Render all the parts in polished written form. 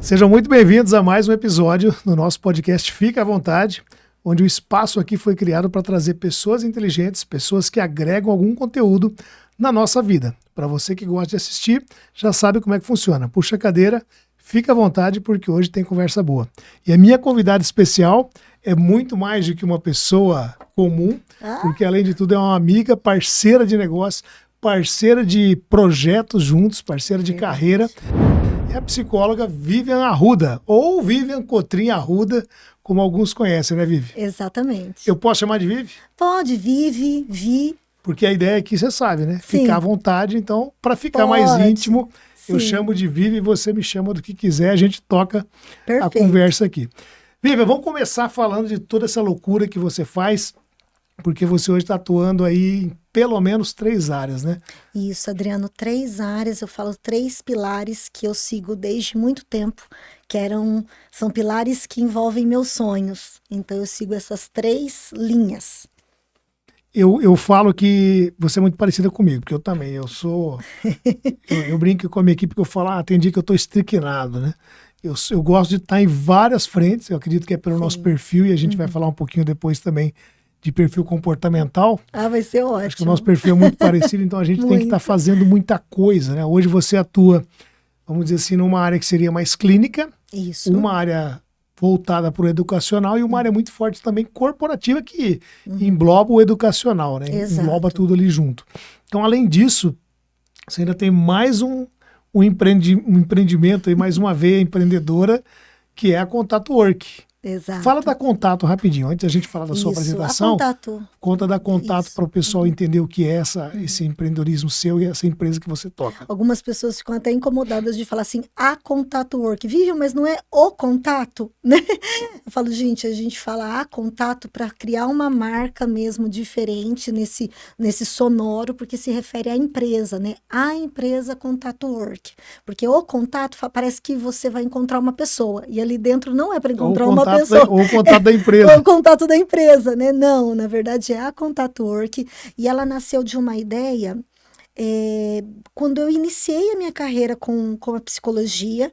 Sejam muito bem-vindos a mais um episódio do nosso podcast Fica à Vontade, onde o espaço aqui foi criado para trazer pessoas inteligentes, pessoas que agregam algum conteúdo na nossa vida. Para você que gosta de assistir, já sabe como é que funciona. Puxa a cadeira, fica à vontade, porque hoje tem conversa boa. E a minha convidada especial é muito mais do que uma pessoa comum, porque além de tudo é uma amiga, parceira de negócio, parceira de projetos juntos, parceira de carreira. É a psicóloga Vivian Arruda, ou Vivian Cotrim Arruda, como alguns conhecem, né, Vivi? Exatamente. Eu posso chamar de Vivi? Pode, Vivi, Vi. Porque a ideia aqui, você sabe, né? Sim. Ficar à vontade, então, para ficar Pode. mais íntimo, Sim. eu chamo de Vivi, você me chama do que quiser, a gente toca Perfeito. a conversa aqui. Vivian, vamos começar falando de toda essa loucura que você faz, porque você hoje está atuando aí em pelo menos 3 áreas, né? Isso, Adriano, 3 áreas, eu falo 3 pilares que eu sigo desde muito tempo, que são pilares que envolvem meus sonhos. Então eu sigo essas 3 linhas. Eu falo que você é muito parecida comigo, porque eu também, eu brinco com a minha equipe que eu falo, tem dia que eu estou estriquinado, né? Eu gosto de estar em várias frentes, eu acredito que é pelo nosso perfil, e a gente vai falar um pouquinho depois também de perfil comportamental. Vai ser ótimo. Acho que o nosso perfil é muito parecido, então a gente tem que estar fazendo muita coisa, né? Hoje você atua, vamos dizer assim, numa área que seria mais clínica, Isso. uma área voltada para o educacional e uma área muito forte também corporativa que engloba o educacional, né? Exato. Engloba tudo ali junto. Então, além disso, você ainda tem mais um empreendimento, aí, mais uma veia empreendedora, que é a Contato Work. Exato. Fala da Contato rapidinho, antes da gente falar da sua apresentação. A Contato. Conta da Contato para o pessoal entender o que é esse empreendedorismo seu e essa empresa que você toca. Algumas pessoas ficam até incomodadas de falar assim, a Contato Work. Vivian, mas não é o contato, né? Eu falo, gente, a gente fala a Contato para criar uma marca mesmo diferente nesse sonoro, porque se refere à empresa, né? A empresa Contato Work. Porque o contato parece que você vai encontrar uma pessoa, e ali dentro não é para encontrar uma pessoa. Ou o contato da empresa. Ou o contato da empresa, né? Não, na verdade é a Contato Work, e ela nasceu de uma ideia quando eu iniciei a minha carreira com a psicologia,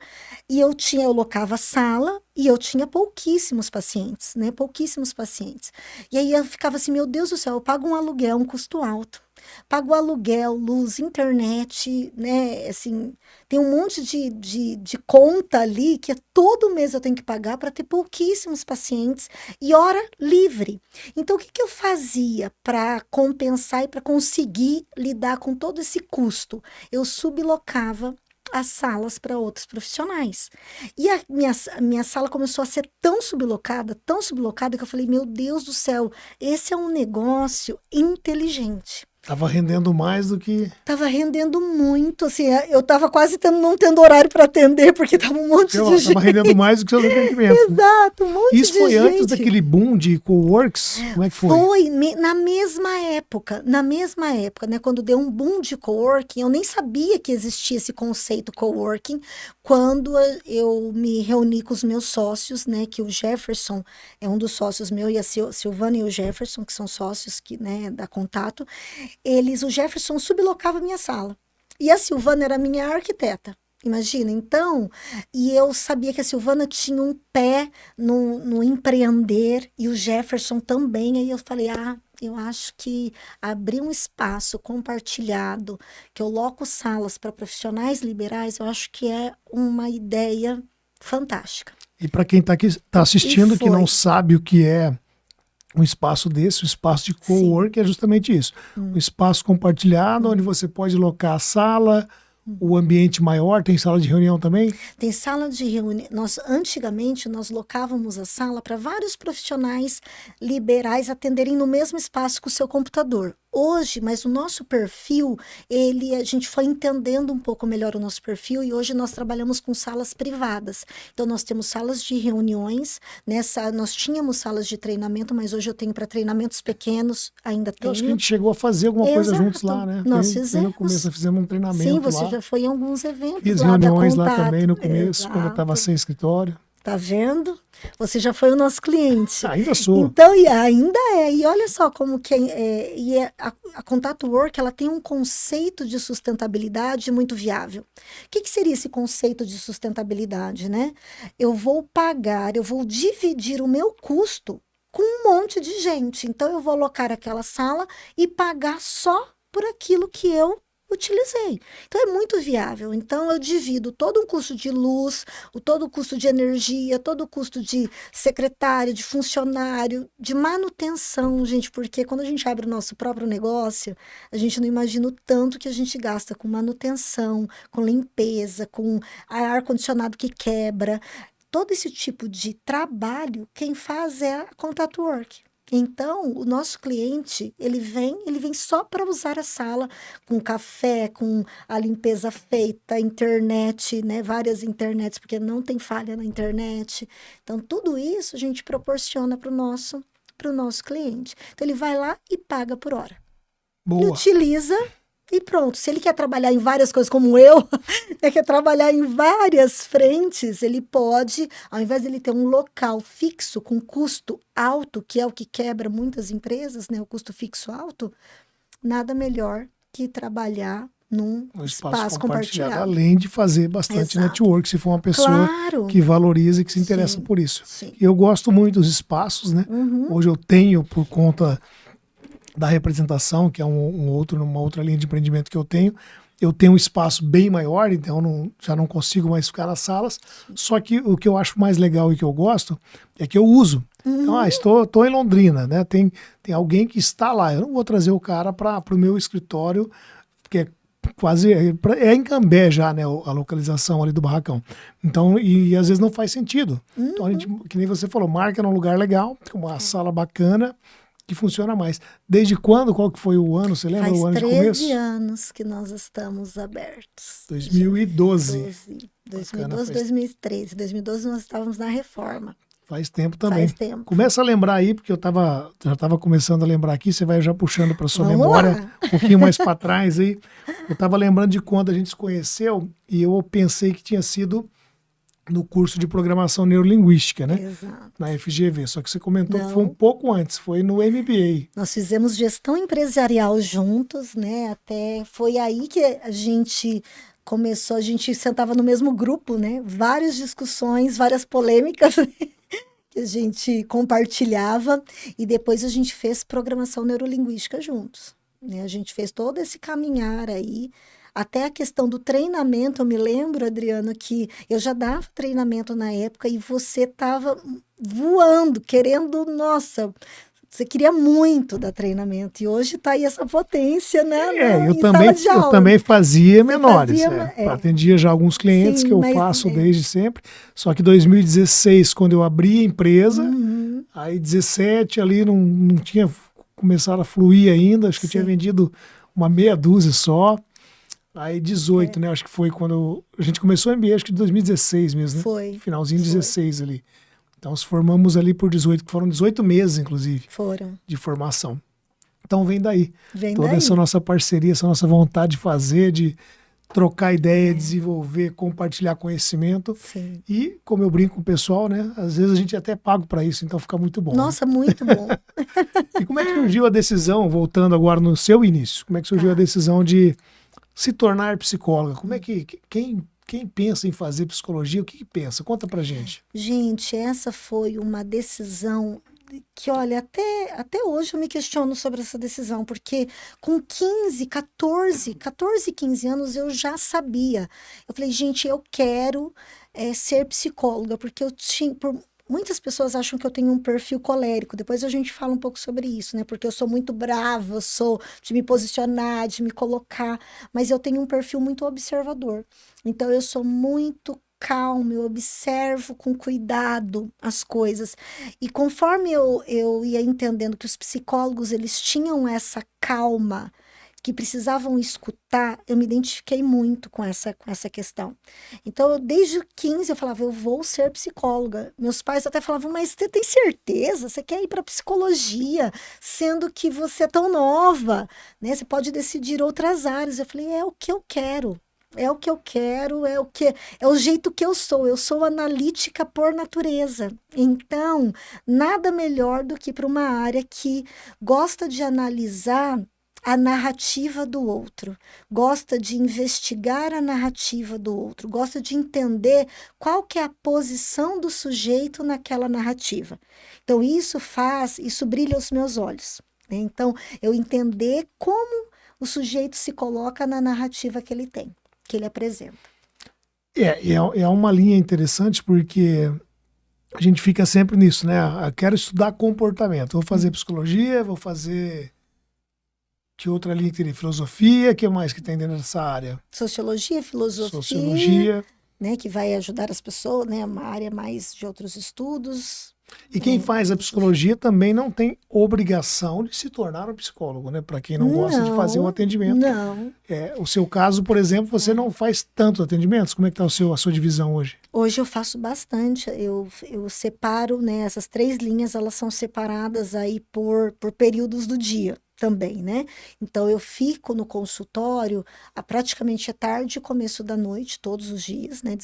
e eu locava sala e eu tinha pouquíssimos pacientes, né? Pouquíssimos pacientes. E aí eu ficava assim, meu Deus do céu, eu pago um aluguel, um custo alto. Pago aluguel, luz, internet, né? Assim, tem um monte de conta ali que todo mês eu tenho que pagar para ter pouquíssimos pacientes e hora livre. Então, o que eu fazia para compensar e para conseguir lidar com todo esse custo? Eu sublocava as salas para outros profissionais. E a minha sala começou a ser tão sublocada, que eu falei, meu Deus do céu, esse é um negócio inteligente. Tava rendendo mais do que... Tava rendendo muito, assim, eu tava quase não tendo horário para atender, porque tava um monte de gente. Tava rendendo mais do que seus atendimentos. Exato, um monte de gente. Isso foi antes daquele boom de coworks? Como é que foi? Foi na mesma época, né, quando deu um boom de coworking, eu nem sabia que existia esse conceito coworking, quando eu me reuni com os meus sócios, né, que o Jefferson é um dos sócios meu, e a Silvana e o Jefferson, que são sócios né, da Contato. O Jefferson sublocava a minha sala. E a Silvana era minha arquiteta. Imagina, então, e eu sabia que a Silvana tinha um pé no empreender, e o Jefferson também. Aí eu falei, eu acho que abrir um espaço compartilhado, que eu loco salas para profissionais liberais, eu acho que é uma ideia fantástica. E para quem está assistindo, que não sabe o que é um espaço desse, um espaço de cowork, é justamente isso. Um espaço compartilhado, onde você pode locar a sala, o ambiente maior. Tem sala de reunião também? Tem sala de reunião. Antigamente, nós locávamos a sala para vários profissionais liberais atenderem no mesmo espaço com o seu computador. Hoje, mas o nosso perfil, a gente foi entendendo um pouco melhor o nosso perfil, e hoje nós trabalhamos com salas privadas. Então, nós temos salas de reuniões, nós tínhamos salas de treinamento, mas hoje eu tenho para treinamentos pequenos, ainda tenho. Eu acho que a gente chegou a fazer alguma coisa juntos lá, né? Nós fizemos. No começo, nós fizemos um treinamento. Sim, você lá. já foi em alguns eventos. Fiz lá reuniões da lá Contato. também no começo, Exato. quando eu estava sem escritório. Tá vendo? Você já foi o nosso cliente. Ainda sou. Então, e ainda é. E olha só como que a Contato Work, ela tem um conceito de sustentabilidade muito viável. O que seria esse conceito de sustentabilidade, né? Eu vou dividir o meu custo com um monte de gente. Então, eu vou alocar aquela sala e pagar só por aquilo que eu utilizei. Então, é muito viável. Então, eu divido todo o custo de luz, todo o custo de energia, todo o custo de secretário, de funcionário, de manutenção, gente, porque quando a gente abre o nosso próprio negócio, a gente não imagina o tanto que a gente gasta com manutenção, com limpeza, com ar-condicionado que quebra. Todo esse tipo de trabalho, quem faz é a Contato Work. Então, o nosso cliente, ele vem só para usar a sala com café, com a limpeza feita, internet, né? Várias internets, porque não tem falha na internet. Então, tudo isso a gente proporciona para o nosso cliente. Então, ele vai lá e paga por hora. Boa. Ele utiliza e pronto. Se ele quer trabalhar em várias coisas como eu, quer trabalhar em várias frentes, ele pode, ao invés de ele ter um local fixo com custo alto, que é o que quebra muitas empresas, né, o custo fixo alto, nada melhor que trabalhar num espaço compartilhado. Além de fazer bastante Exato. Network, se for uma pessoa que valoriza e que se interessa por isso. Sim. Eu gosto muito dos espaços, né? Hoje eu tenho, por conta da representação, que é uma outra linha de empreendimento que eu tenho um espaço bem maior, então já não consigo mais ficar nas salas. Só que o que eu acho mais legal e que eu gosto é que eu uso. Então, estou em Londrina, né? Tem alguém que está lá. Eu não vou trazer o cara para o meu escritório, porque é quase em Cambé já, né? A localização ali do barracão. Então, e às vezes não faz sentido. Então, a gente, que nem você falou, marca num lugar legal, com uma sala bacana, que funciona mais. Desde quando? Qual que foi o ano? Você lembra o ano de começo? Faz 13 anos que nós estamos abertos. 2012. 2012, 2013. 2012 nós estávamos na reforma. Faz tempo também. Faz tempo. Começa a lembrar aí, porque já estava começando a lembrar aqui, você vai já puxando para sua memória, um pouquinho mais para trás aí. Eu estava lembrando de quando a gente se conheceu e eu pensei que tinha sido no curso de programação neurolinguística, né? Exato. Na FGV. Só que você comentou que foi um pouco antes, foi no MBA. Nós fizemos gestão empresarial juntos, né? Até foi aí que a gente começou, a gente sentava no mesmo grupo, né? Várias discussões, várias polêmicas que a gente compartilhava e depois a gente fez programação neurolinguística juntos, né? A gente fez todo esse caminhar aí. Até a questão do treinamento, eu me lembro, Adriano, que eu já dava treinamento na época e você estava voando, querendo, nossa, você queria muito dar treinamento. E hoje está aí essa potência, né? Eu também fazia menores. Atendia já alguns clientes. Sim, que eu faço desde sempre. Só que 2016, quando eu abri a empresa, aí 17 ali não tinha começado a fluir ainda, acho que eu tinha vendido uma meia dúzia só. Aí 18, né? Acho que foi quando a gente começou o MBA, acho que de 2016 mesmo, né? Foi. Finalzinho de 16 ali. Então, nos formamos ali por 18, que foram 18 meses, inclusive. Foram. De formação. Então, vem daí. Toda essa nossa parceria, essa nossa vontade de fazer, de trocar ideia, desenvolver, compartilhar conhecimento. Sim. E, como eu brinco com o pessoal, né? Às vezes a gente é até pago para isso, então fica muito bom. Nossa, muito bom. E como é que surgiu a decisão, voltando agora no seu início, como é que surgiu a decisão de se tornar psicóloga? Como é que quem pensa em fazer psicologia, o que pensa? Conta pra gente. Gente, essa foi uma decisão que, olha, até hoje eu me questiono sobre essa decisão, porque com 14, 15 anos eu já sabia. Eu falei, gente, eu quero ser psicóloga, porque eu tinha... Muitas pessoas acham que eu tenho um perfil colérico. Depois a gente fala um pouco sobre isso, né? Porque eu sou muito brava, eu sou de me posicionar, de me colocar. Mas eu tenho um perfil muito observador. Então, eu sou muito calma, eu observo com cuidado as coisas. E conforme eu ia entendendo que os psicólogos, eles tinham essa calma, que precisavam escutar, eu me identifiquei muito com essa questão. Então, desde 15, eu falava, eu vou ser psicóloga. Meus pais até falavam, mas você tem certeza? Você quer ir para psicologia, sendo que você é tão nova, né? Você pode decidir outras áreas. Eu falei, é o que eu quero. É o que eu quero, é o jeito que eu sou. Eu sou analítica por natureza. Então, nada melhor do que para uma área que gosta de analisar a narrativa do outro, gosta de investigar a narrativa do outro, gosta de entender qual que é a posição do sujeito naquela narrativa. Então, isso brilha aos meus olhos, né? Então, eu entender como o sujeito se coloca na narrativa que ele tem, que ele apresenta. É uma linha interessante porque a gente fica sempre nisso, né? Eu quero estudar comportamento. Vou fazer psicologia, vou fazer... Que outra linha teria? Filosofia, que mais que tem dentro dessa área? Sociologia, filosofia, Sociologia. né, que vai ajudar as pessoas, né, uma área mais de outros estudos. E quem faz a psicologia também não tem obrigação de se tornar um psicólogo, né? Para quem não gosta de fazer um atendimento. Não. O seu caso, por exemplo, você não faz tantos atendimentos. Como é que está a sua divisão hoje? Hoje eu faço bastante. Eu separo, né? Essas 3 linhas, elas são separadas aí por períodos do dia também, né? Então eu fico no consultório praticamente à tarde e começo da noite, todos os dias, né?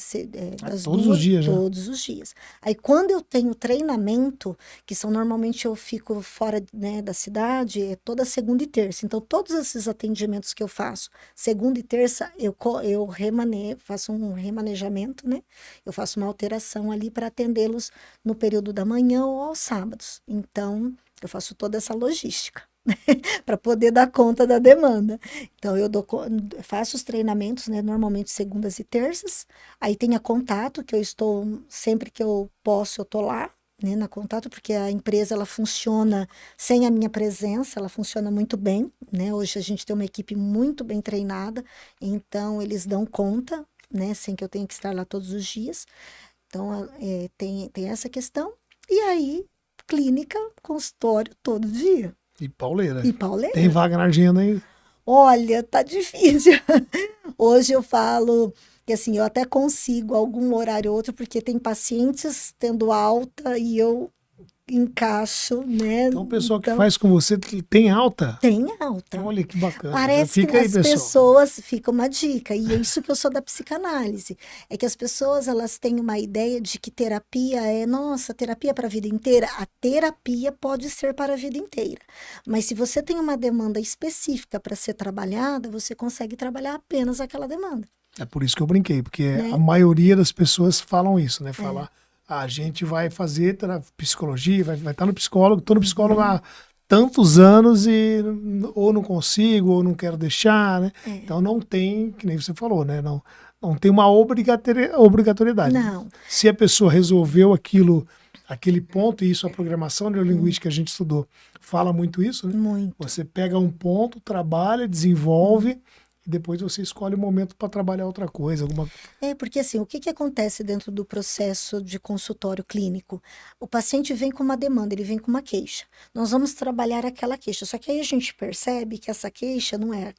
Das todos os dias, já? Todos os dias. Aí quando eu tenho treinamento, que são normalmente eu fico fora, né, da cidade, é toda segunda e terça. Então todos esses atendimentos que eu faço, segunda e terça, eu faço um remanejamento, né? Eu faço uma alteração ali para atendê-los no período da manhã ou aos sábados. Então, eu faço toda essa logística para poder dar conta da demanda. Então, faço os treinamentos, né, normalmente segundas e terças. Aí tem a Contato, que eu estou, sempre que eu posso, eu estou lá, né, na Contato, porque a empresa ela funciona sem a minha presença, ela funciona muito bem, né? Hoje a gente tem uma equipe muito bem treinada, então eles dão conta, né, sem que eu tenha que estar lá todos os dias. Então, tem essa questão. E aí, clínica, consultório todo dia. E pauleira. E pauleira. Tem vaga na agenda aí? Olha, tá difícil. Hoje eu falo que assim, eu até consigo algum horário ou outro, porque tem pacientes tendo alta e eu encaixo, né? Então, o pessoal que faz com você tem alta? Tem alta. Olha que bacana. Parece que as pessoas, fica uma dica, e é isso que eu sou da psicanálise, é que as pessoas elas têm uma ideia de que terapia terapia para a vida inteira. A terapia pode ser para a vida inteira, mas se você tem uma demanda específica para ser trabalhada, você consegue trabalhar apenas aquela demanda. É por isso que eu brinquei, porque a maioria das pessoas falam isso, né? A gente vai fazer psicologia, vai estar no psicólogo, estou no psicólogo há tantos anos e ou não consigo, ou não quero deixar, né? Então não tem, que nem você falou, né? Não tem uma obrigatoriedade. Não. Se a pessoa resolveu aquele ponto, e isso a programação neurolinguística que a gente estudou fala muito isso, né? Muito. Você pega um ponto, trabalha, desenvolve, e depois você escolhe o momento para trabalhar outra coisa. Porque assim, o que acontece dentro do processo de consultório clínico? O paciente vem com uma demanda, ele vem com uma queixa. Nós vamos trabalhar aquela queixa, só que aí a gente percebe que essa queixa não era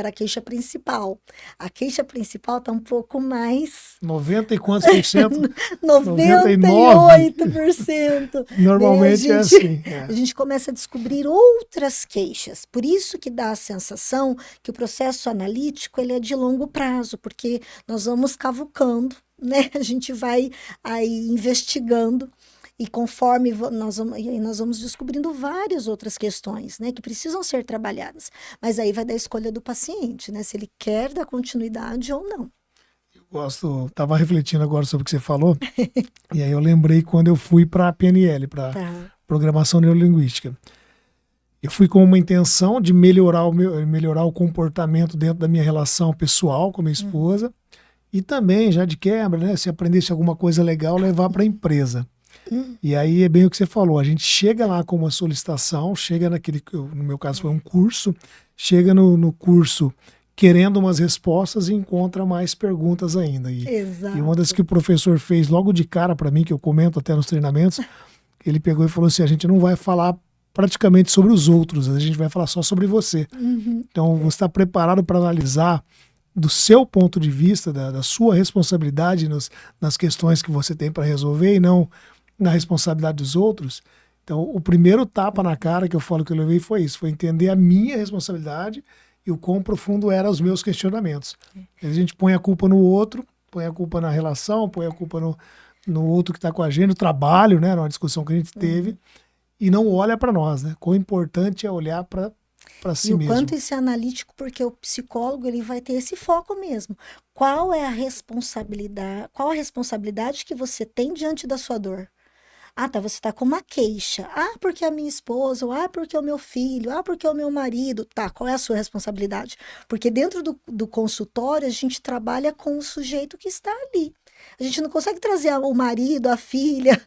a queixa principal. A queixa principal está um pouco mais... 90 e quantos por cento? 98%. Normalmente né? é assim. A gente começa a descobrir outras queixas. Por isso que dá a sensação que o processo analítico ele é de longo prazo, porque nós vamos cavucando, né? A gente vai aí investigando. E conforme nós vamos descobrindo várias outras questões, né, que precisam ser trabalhadas. Mas aí vai da escolha do paciente, né, se ele quer dar continuidade ou não. Estava refletindo agora sobre o que você falou, e aí eu lembrei quando eu fui para a PNL, para Programação Neurolinguística. Eu fui com uma intenção de melhorar o comportamento dentro da minha relação pessoal com a minha esposa, e também, já de quebra, né, se aprendesse alguma coisa legal, levar para a empresa. E aí é bem o que você falou, a gente chega lá com uma solicitação, chega no meu caso foi um curso, chega no curso querendo umas respostas e encontra mais perguntas ainda. Exato. E uma das que o professor fez logo de cara para mim, que eu comento até nos treinamentos, ele pegou e falou assim, a gente não vai falar praticamente sobre os outros, a gente vai falar só sobre você. Então você está preparado para analisar do seu ponto de vista, da sua responsabilidade nas questões que você tem para resolver e não na responsabilidade dos outros. Então, o primeiro tapa na cara que eu falo que eu levei foi isso, foi entender a minha responsabilidade e o quão profundo eram os meus questionamentos. A gente põe a culpa no outro, põe a culpa na relação, põe a culpa no outro que está com a gente, no trabalho, né, numa discussão que a gente teve, e não olha para nós, né? Quão importante é olhar para si E o mesmo. quanto isso é analítico, porque o psicólogo ele vai ter esse foco mesmo. Qual é a responsabilidade? Qual a responsabilidade que você tem diante da sua dor? Ah, tá, você tá com uma queixa. Ah, porque a minha esposa, ou, ah, porque o meu filho, ah, porque o meu marido. Tá, qual é a sua responsabilidade? Porque dentro do consultório, a gente trabalha com o sujeito que está ali. A gente não consegue trazer o marido, a filha,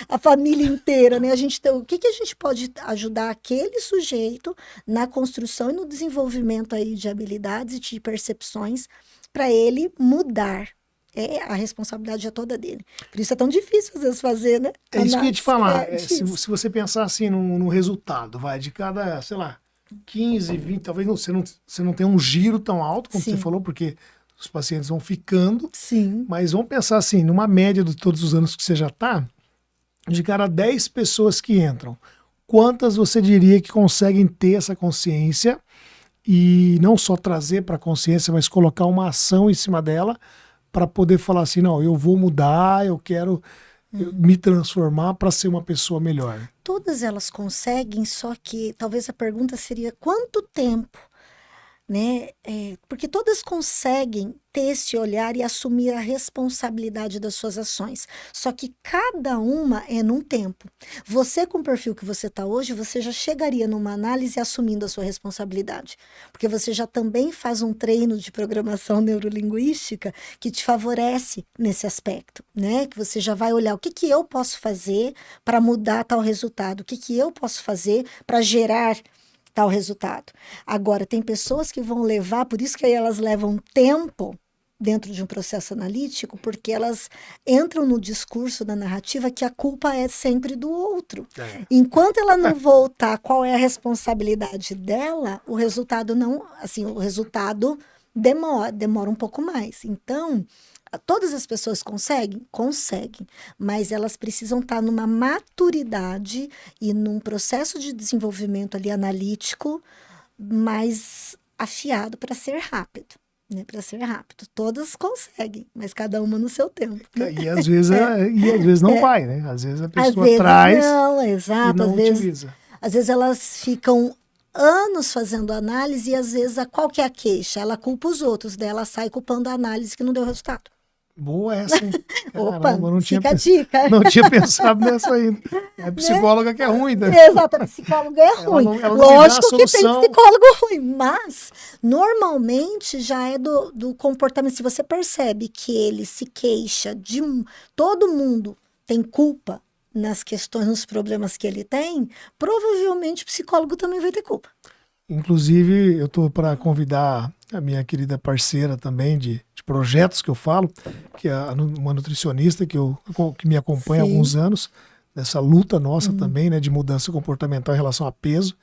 a família inteira, né? O que a gente pode ajudar aquele sujeito na construção e no desenvolvimento aí de habilidades e de percepções para ele mudar. A responsabilidade é toda dele. Por isso é tão difícil às vezes fazer, né? É isso que eu ia te falar. Difícil. Se você pensar assim no resultado, vai, de cada, sei lá, 15, 20, talvez você não tenha um giro tão alto, como Sim. você falou, porque os pacientes vão ficando, Sim. mas vamos pensar assim, numa média de todos os anos que você já está, de cada 10 pessoas que entram, quantas você diria que conseguem ter essa consciência e não só trazer para a consciência, mas colocar uma ação em cima dela para poder falar assim, não, eu vou mudar, eu quero me transformar para ser uma pessoa melhor. Todas elas conseguem, só que talvez a pergunta seria quanto tempo, né? Porque todas conseguem ter esse olhar e assumir a responsabilidade das suas ações. Só que cada uma é num tempo. Você, com o perfil que você está hoje, você já chegaria numa análise assumindo a sua responsabilidade. Porque você já também faz um treino de programação neurolinguística que te favorece nesse aspecto, né? Que você já vai olhar o que eu posso fazer para mudar tal resultado, o que eu posso fazer para gerar tal resultado. Agora, tem pessoas que vão levar, por isso que aí elas levam tempo dentro de um processo analítico, porque elas entram no discurso da narrativa que a culpa é sempre do outro. Enquanto ela não voltar qual é a responsabilidade dela, o resultado não, assim, o resultado demora um pouco mais. Então, todas as pessoas conseguem? Conseguem, mas elas precisam estar numa maturidade e num processo de desenvolvimento ali analítico mais afiado para ser rápido. Né, para ser rápido. Todas conseguem, mas cada uma no seu tempo. Né? E às vezes não vai, né? Às vezes a pessoa Às vezes traz não, exato, e não utiliza. Às vezes elas ficam anos fazendo análise e às vezes qual que é a queixa? Ela culpa os outros, daí ela sai culpando a análise que não deu resultado. Boa essa, hein? Opa, Caramba, não fica a dica. Não tinha pensado nessa ainda. É a psicóloga que é ruim, né? Exato, a psicóloga é ruim. Ela não Lógico que tem psicólogo ruim, mas normalmente já é do comportamento. Se você percebe que ele se queixa de todo mundo tem culpa nas questões, nos problemas que ele tem, provavelmente o psicólogo também vai ter culpa. Inclusive, eu estou para convidar a minha querida parceira também de projetos que eu falo, que é uma nutricionista que me acompanha há alguns anos, nessa luta nossa também, né, de mudança comportamental em relação a peso.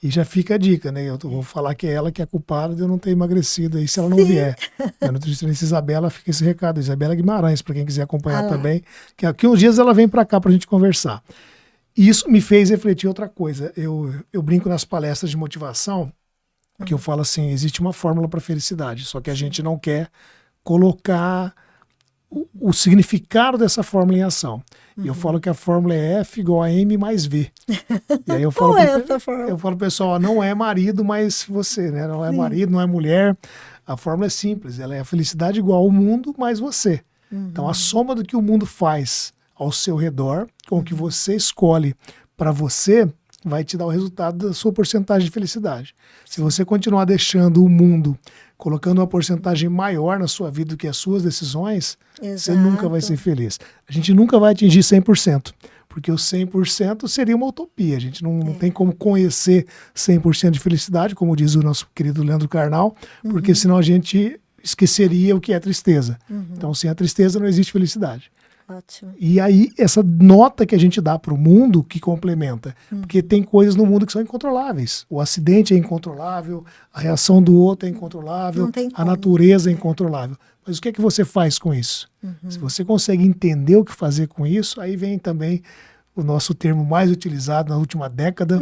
E já fica a dica, né? Eu vou falar que é ela que é culpada de eu não ter emagrecido aí, se ela não vier. A nutricionista Isabela, fica esse recado. Isabela Guimarães, para quem quiser acompanhar também, que aqui uns dias ela vem para cá para a gente conversar. E isso me fez refletir outra coisa. Eu brinco nas palestras de motivação, que eu falo assim, existe uma fórmula para felicidade, só que a gente não quer colocar o significado dessa fórmula em ação. E eu falo que a fórmula é F igual a M mais V. E aí eu falo pro pessoal, não é marido, mas você, né? Não é marido, não é mulher. A fórmula é simples, ela é a felicidade igual ao mundo mais você. Então a soma do que o mundo faz ao seu redor, com o que você escolhe para você, vai te dar o resultado da sua porcentagem de felicidade. Se você continuar deixando o mundo colocando uma porcentagem maior na sua vida do que as suas decisões, você nunca vai ser feliz. A gente nunca vai atingir 100%, porque o 100% seria uma utopia. A gente não tem como conhecer 100% de felicidade, como diz o nosso querido Leandro Carnal, porque senão a gente esqueceria o que é tristeza. Então, sem a tristeza não existe felicidade. Ótimo. E aí, essa nota que a gente dá para o mundo que complementa, porque tem coisas no mundo que são incontroláveis. O acidente é incontrolável, a reação do outro é incontrolável, a natureza é incontrolável. Mas o que é que você faz com isso? Se você consegue entender o que fazer com isso, aí vem também o nosso termo mais utilizado na última década,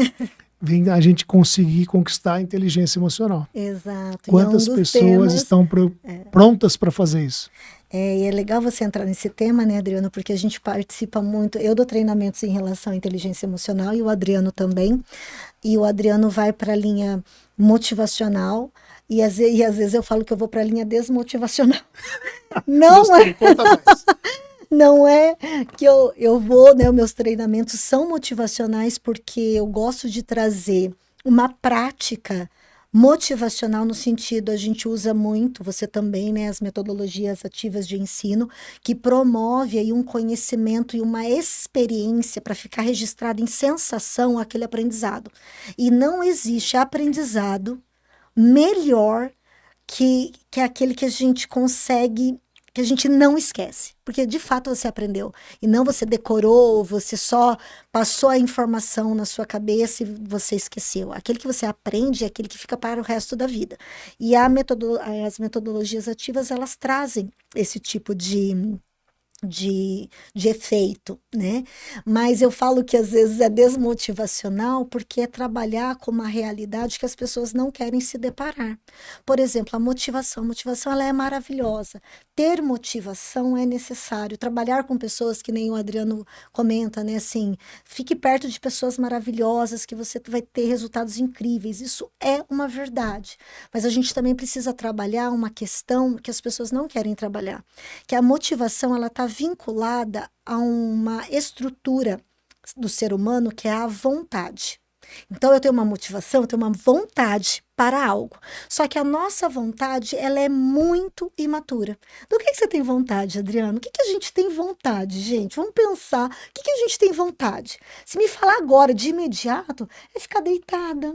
vem a gente conseguir conquistar a inteligência emocional. Exato. Quantas pessoas estão prontas para fazer isso? E é legal você entrar nesse tema, né, Adriano, porque a gente participa muito. Eu dou treinamentos em relação à inteligência emocional e o Adriano também. E o Adriano vai para a linha motivacional e às vezes eu falo que eu vou para a linha desmotivacional. Não Gostei, conta mais. Não é que eu vou, né? Meus treinamentos são motivacionais porque eu gosto de trazer uma prática motivacional no sentido, a gente usa muito, você também, né? As metodologias ativas de ensino, que promove aí um conhecimento e uma experiência para ficar registrado em sensação aquele aprendizado. E não existe aprendizado melhor que aquele que a gente consegue, que a gente não esquece, porque de fato você aprendeu, e não você decorou, você só passou a informação na sua cabeça e você esqueceu. Aquele que você aprende é aquele que fica para o resto da vida. E as metodologias ativas, elas trazem esse tipo de efeito, né? Mas eu falo que às vezes é desmotivacional porque é trabalhar com uma realidade que as pessoas não querem se deparar. Por exemplo, a motivação ela é maravilhosa. Ter motivação é necessário. Trabalhar com pessoas que nem o Adriano comenta, né? Assim, fique perto de pessoas maravilhosas que você vai ter resultados incríveis. Isso é uma verdade. Mas a gente também precisa trabalhar uma questão que as pessoas não querem trabalhar, que a motivação, ela está vinculada a uma estrutura do ser humano que é a vontade. Então, eu tenho uma motivação, eu tenho uma vontade para algo. Só que a nossa vontade, ela é muito imatura. Do que você tem vontade, Adriano? O que a gente tem vontade, gente? Vamos pensar. O que a gente tem vontade? Se me falar agora, de imediato, é ficar deitada,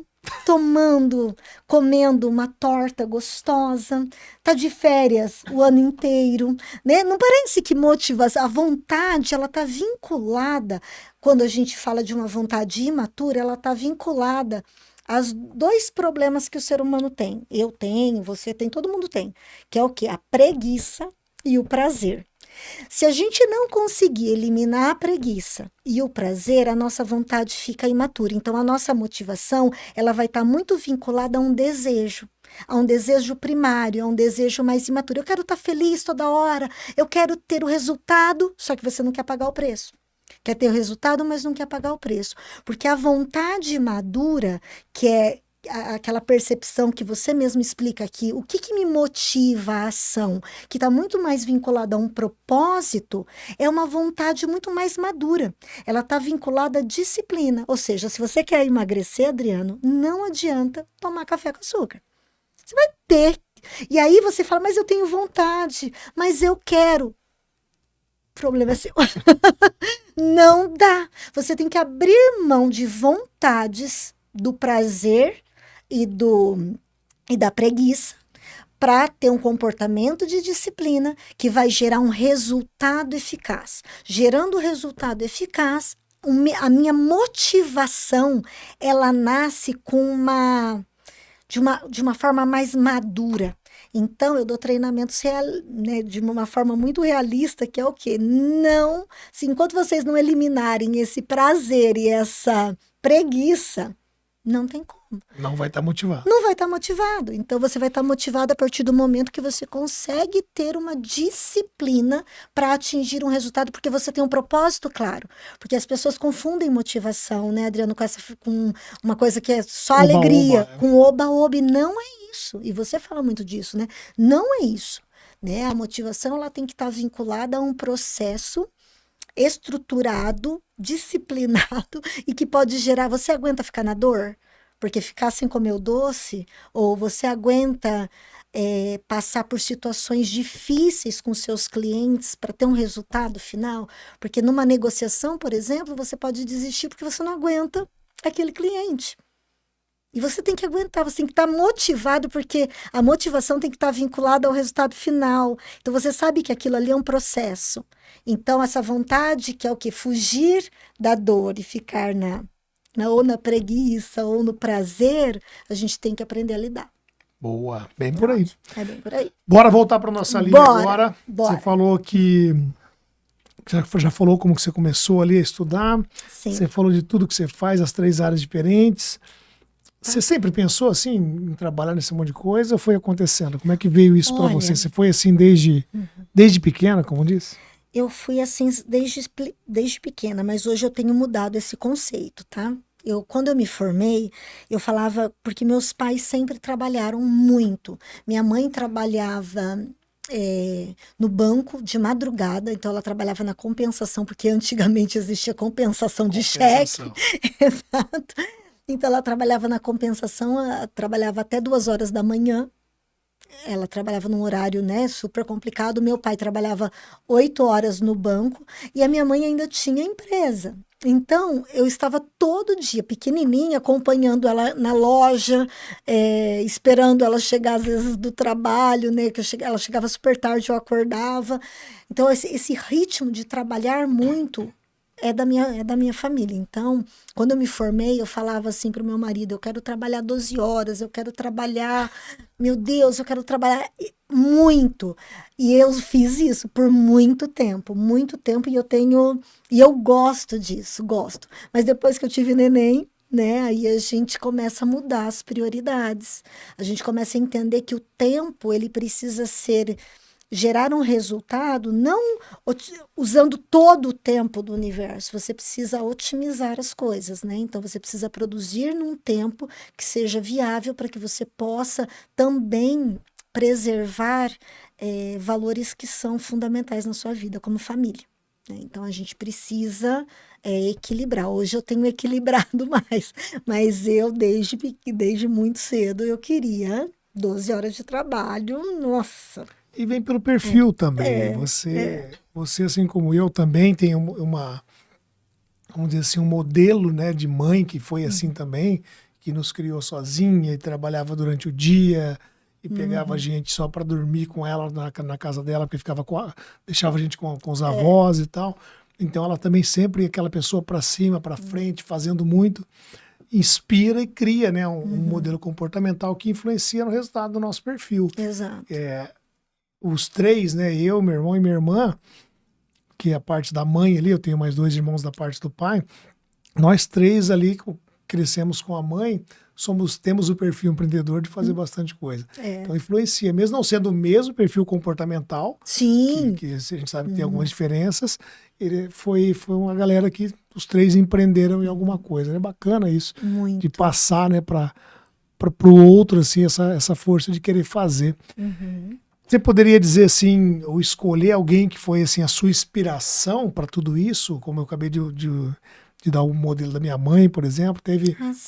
comendo uma torta gostosa, tá de férias o ano inteiro, né? Não parece que motivação, a vontade, ela tá vinculada, quando a gente fala de uma vontade imatura, ela tá vinculada aos dois problemas que o ser humano tem. Eu tenho, você tem, todo mundo tem, que é o quê? A preguiça e o prazer. Se a gente não conseguir eliminar a preguiça e o prazer, a nossa vontade fica imatura. Então, a nossa motivação, ela vai estar muito vinculada a um desejo primário, a um desejo mais imaturo. Eu quero estar feliz toda hora, eu quero ter o resultado, só que você não quer pagar o preço. Quer ter o resultado, mas não quer pagar o preço. Porque a vontade madura, que é aquela percepção que você mesmo explica aqui, o que me motiva a ação, que está muito mais vinculada a um propósito, é uma vontade muito mais madura. Ela está vinculada à disciplina. Ou seja, se você quer emagrecer, Adriano, não adianta tomar café com açúcar. Você vai ter. E aí você fala, mas eu tenho vontade, mas eu quero. O problema é seu. Não dá. Você tem que abrir mão de vontades, do prazer e da preguiça, para ter um comportamento de disciplina que vai gerar um resultado eficaz. Gerando resultado eficaz, a minha motivação, ela nasce de uma forma mais madura. Então, eu dou treinamentos né, de uma forma muito realista, que é o quê? Não, se enquanto vocês não eliminarem esse prazer e essa preguiça, não tem como. Não vai estar motivado. Não vai estar motivado. Então, você vai estar motivado a partir do momento que você consegue ter uma disciplina para atingir um resultado, porque você tem um propósito claro. Porque as pessoas confundem motivação, né, Adriano, com uma coisa que é só Oba, alegria, oba. com oba-oba. E não é isso. E você fala muito disso, né? Não é isso. Né? A motivação, ela tem que estar vinculada a um processo estruturado, disciplinado e que pode gerar... Você aguenta ficar na dor? Porque ficar sem comer o doce, ou você aguenta passar por situações difíceis com seus clientes para ter um resultado final? Porque numa negociação, por exemplo, você pode desistir porque você não aguenta aquele cliente. E você tem que aguentar, você tem que estar motivado, porque a motivação tem que estar vinculada ao resultado final. Então, você sabe que aquilo ali é um processo. Então, essa vontade, que é o quê? Fugir da dor e ficar ou na preguiça, ou no prazer, a gente tem que aprender a lidar. Boa, bem por aí. É bem por aí. Bora voltar para nossa linha agora. Bora. Você falou que já falou como que você começou ali a estudar, Sim. você falou de tudo que você faz, as 3 áreas diferentes. Você sempre pensou assim em trabalhar nesse monte de coisa ou foi acontecendo? Como é que veio isso para você? Olha, Você foi assim desde pequena, como diz? eu fui assim desde pequena, mas hoje eu tenho mudado esse conceito, tá? Quando eu me formei, eu falava, porque meus pais sempre trabalharam muito. Minha mãe trabalhava no banco de madrugada, então ela trabalhava na compensação, porque antigamente existia compensação de cheque. Compensação. Exato. Então ela trabalhava na compensação, trabalhava até 2 horas da manhã. Ela trabalhava num horário, né, super complicado. Meu pai trabalhava 8 horas no banco e a minha mãe ainda tinha empresa. Então, eu estava todo dia, pequenininha, acompanhando ela na loja, esperando ela chegar, às vezes, do trabalho, né? Ela chegava super tarde, eu acordava. Então, esse ritmo de trabalhar muito é da minha família. Então, quando eu me formei, eu falava assim para o meu marido: eu quero trabalhar 12 horas, eu quero trabalhar, meu Deus, eu quero trabalhar muito. E eu fiz isso por muito tempo, e eu gosto disso, gosto. Mas depois que eu tive neném, né, aí a gente começa a mudar as prioridades. A gente começa a entender que o tempo, ele precisa gerar um resultado, não usando todo o tempo do universo. Você precisa otimizar as coisas, né? Então, você precisa produzir num tempo que seja viável para que você possa também preservar valores que são fundamentais na sua vida, como família, né? Então, a gente precisa equilibrar. Hoje eu tenho equilibrado mais, mas desde muito cedo eu queria 12 horas de trabalho, nossa. E vem pelo perfil também. É, é. Você assim como eu, também tem vamos dizer assim, um modelo, né, de mãe que foi assim também, que nos criou sozinha e trabalhava durante o dia e pegava a gente só para dormir com ela na casa dela, porque deixava a gente com os avós e tal. Então ela também sempre aquela pessoa para cima, para frente, fazendo muito, inspira e cria, né, um modelo comportamental que influencia no resultado do nosso perfil. Exato. Os 3, né, eu, meu irmão e minha irmã, que é a parte da mãe ali, eu tenho mais 2 irmãos da parte do pai, nós 3 ali crescemos com a mãe, temos o perfil empreendedor de fazer bastante coisa. Então influencia, mesmo não sendo o mesmo perfil comportamental, Sim. que a gente sabe que tem algumas diferenças, foi uma galera que os 3 empreenderam em alguma coisa. É bacana isso, Muito. de passar, né, para o outro, assim, essa força de querer fazer. Você poderia dizer assim, ou escolher alguém que foi assim a sua inspiração para tudo isso, como eu acabei de dar o modelo da minha mãe, por exemplo,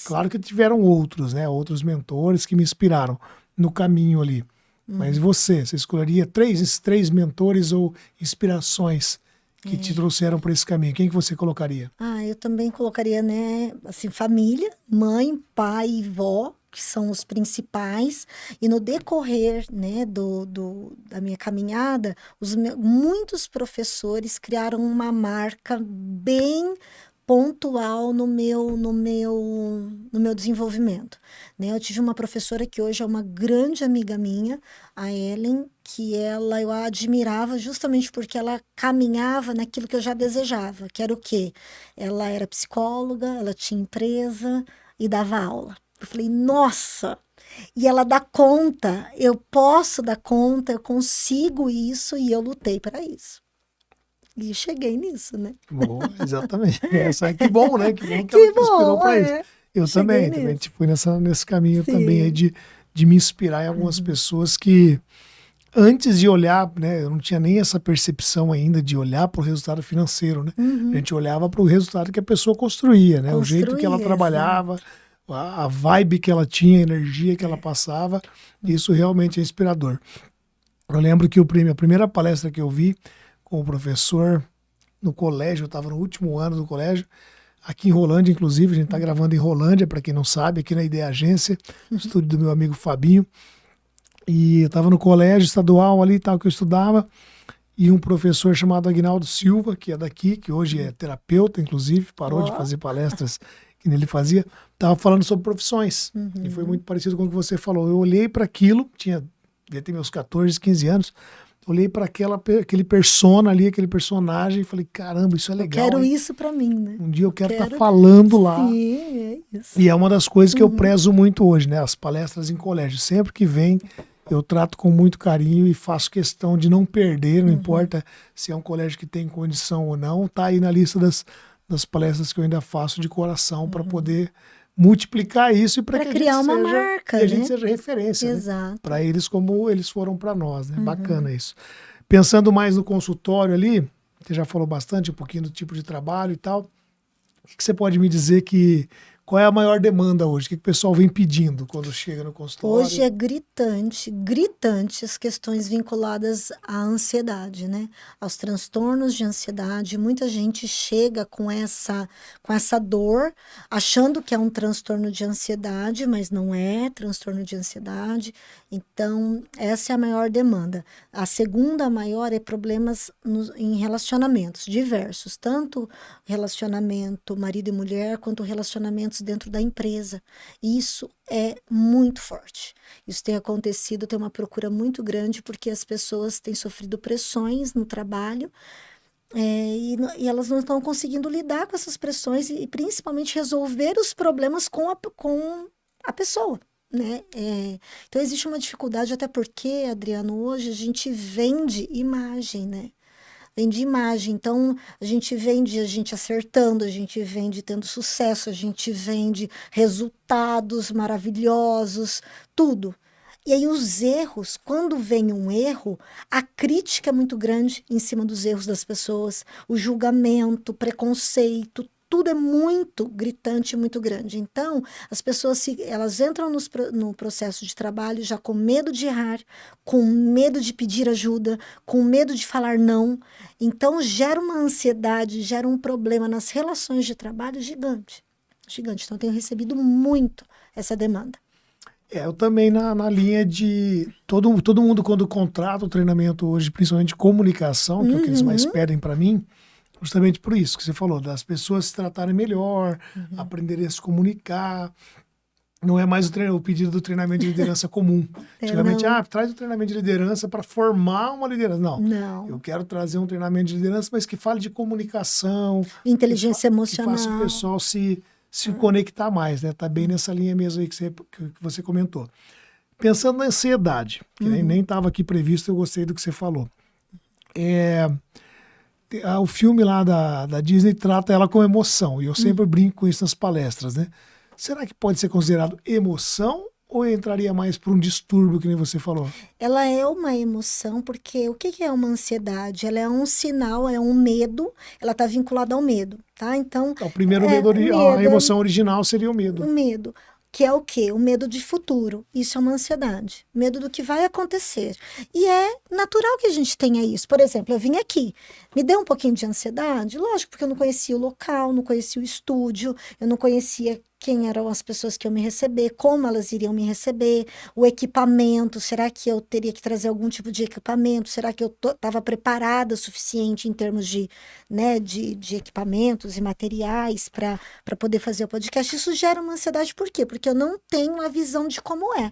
claro que tiveram outros, né, outros mentores que me inspiraram no caminho ali. Mas você escolheria 3 mentores ou inspirações que te trouxeram para esse caminho? Quem que você colocaria? Eu também colocaria, né, assim, família, mãe, pai e vó, que são os principais, e no decorrer, né, da minha caminhada, muitos professores criaram uma marca bem pontual no meu desenvolvimento, né? Eu tive uma professora que hoje é uma grande amiga minha, a Ellen, que eu a admirava justamente porque ela caminhava naquilo que eu já desejava, que era o quê? Ela era psicóloga, ela tinha empresa e dava aula. Eu falei, nossa! E ela dá conta, eu posso dar conta, eu consigo isso, e eu lutei para isso. E cheguei nisso, né? Boa, exatamente. Que bom, né? Que bom que Que ela te inspirou bom, para isso. Eu cheguei também nisso. fui nesse caminho também aí Sim. de me inspirar em algumas pessoas que antes de olhar, né, eu não tinha nem essa percepção ainda de olhar para o resultado financeiro, né? A gente olhava para o resultado que a pessoa construía, né? O jeito que ela Construir, trabalhava, a vibe que ela tinha, a energia que ela passava, isso realmente é inspirador. Eu lembro que a primeira palestra que eu vi com o professor no colégio, eu estava no último ano do colégio, aqui em Rolândia, inclusive, a gente está gravando em Rolândia, para quem não sabe, aqui na Ideia Agência, estúdio do meu amigo Fabinho. E eu estava no colégio estadual ali, tal, que eu estudava, e um professor chamado Aguinaldo Silva, que é daqui, que hoje é terapeuta, inclusive, parou de fazer palestras que ele fazia, estava falando sobre profissões. E foi muito parecido com o que você falou. Eu olhei para aquilo, devia ter meus 14, 15 anos, olhei para aquele persona ali, aquele personagem, e falei, caramba, isso é Eu legal, quero hein? isso para mim, né? Um dia eu quero estar Quero. falando lá. Sim, é isso. E é uma das coisas que eu Uhum. prezo muito hoje, né? As palestras em colégio. Sempre que vem, eu trato com muito carinho e faço questão de não perder, não importa se é um colégio que tem condição ou não, tá aí na lista das palestras que eu ainda faço de coração para poder multiplicar isso e para Para que a criar gente uma seja, marca, e a gente né? seja referência, né? Exato. Para eles como eles foram para nós, né? Bacana isso. Pensando mais no consultório ali, você já falou bastante um pouquinho do tipo de trabalho e tal. O que você pode me dizer qual é a maior demanda hoje? O que o pessoal vem pedindo quando chega no consultório? Hoje é gritante as questões vinculadas à ansiedade, né? Aos transtornos de ansiedade. Muita gente chega com essa dor, achando que é um transtorno de ansiedade, mas não é transtorno de ansiedade. Então, essa é a maior demanda. A segunda maior é problemas em relacionamentos diversos, tanto relacionamento marido e mulher, quanto relacionamentos dentro da empresa. Isso é muito forte. Isso tem acontecido, tem uma procura muito grande, porque as pessoas têm sofrido pressões no trabalho, e elas não estão conseguindo lidar com essas pressões e principalmente resolver os problemas com a pessoa. Né? Então existe uma dificuldade, até porque, Adriano, hoje a gente vende imagem, né? Vende imagem. Então, a gente vende a gente acertando, a gente vende tendo sucesso, a gente vende resultados maravilhosos, tudo. E aí, os erros, quando vem um erro, a crítica é muito grande em cima dos erros das pessoas, o julgamento, o preconceito, tudo é muito gritante, muito grande. Então, as pessoas elas entram no processo de trabalho já com medo de errar, com medo de pedir ajuda, com medo de falar não. Então, gera uma ansiedade, gera um problema nas relações de trabalho gigante. Gigante. Então, eu tenho recebido muito essa demanda. Eu também na linha de todo mundo quando contrata o treinamento hoje, principalmente de comunicação, que é o que eles mais pedem para mim, justamente por isso que você falou, das pessoas se tratarem melhor, aprenderem a se comunicar. Não é mais o pedido do treinamento de liderança comum. Antigamente, não. traz o treinamento de liderança para formar uma liderança. Não, Não. eu quero trazer um treinamento de liderança, mas que fale de comunicação, Inteligência que emocional. faça o pessoal se conectar mais, né? Tá bem nessa linha mesmo aí que você comentou. Pensando na ansiedade, que nem estava aqui previsto, eu gostei do que você falou. O filme lá da Disney trata ela com emoção, e eu sempre brinco com isso nas palestras, né? Será que pode ser considerado emoção ou entraria mais para um distúrbio, que nem você falou? Ela é uma emoção, porque o que é uma ansiedade? Ela é um sinal, é um medo, ela está vinculada ao medo, tá? Então, O primeiro medo, a emoção original seria o medo. O medo, que é o quê? O medo de futuro. Isso é uma ansiedade. Medo do que vai acontecer. E é natural que a gente tenha isso. Por exemplo, eu vim aqui, me deu um pouquinho de ansiedade? Lógico, porque eu não conhecia o local, não conhecia o estúdio, eu não conhecia quem eram as pessoas que iam me receber, como elas iriam me receber, o equipamento, será que eu teria que trazer algum tipo de equipamento? Será que eu estava preparada o suficiente em termos né, de equipamentos e materiais para poder fazer o podcast? Isso gera uma ansiedade, por quê? Porque eu não tenho a visão de como é.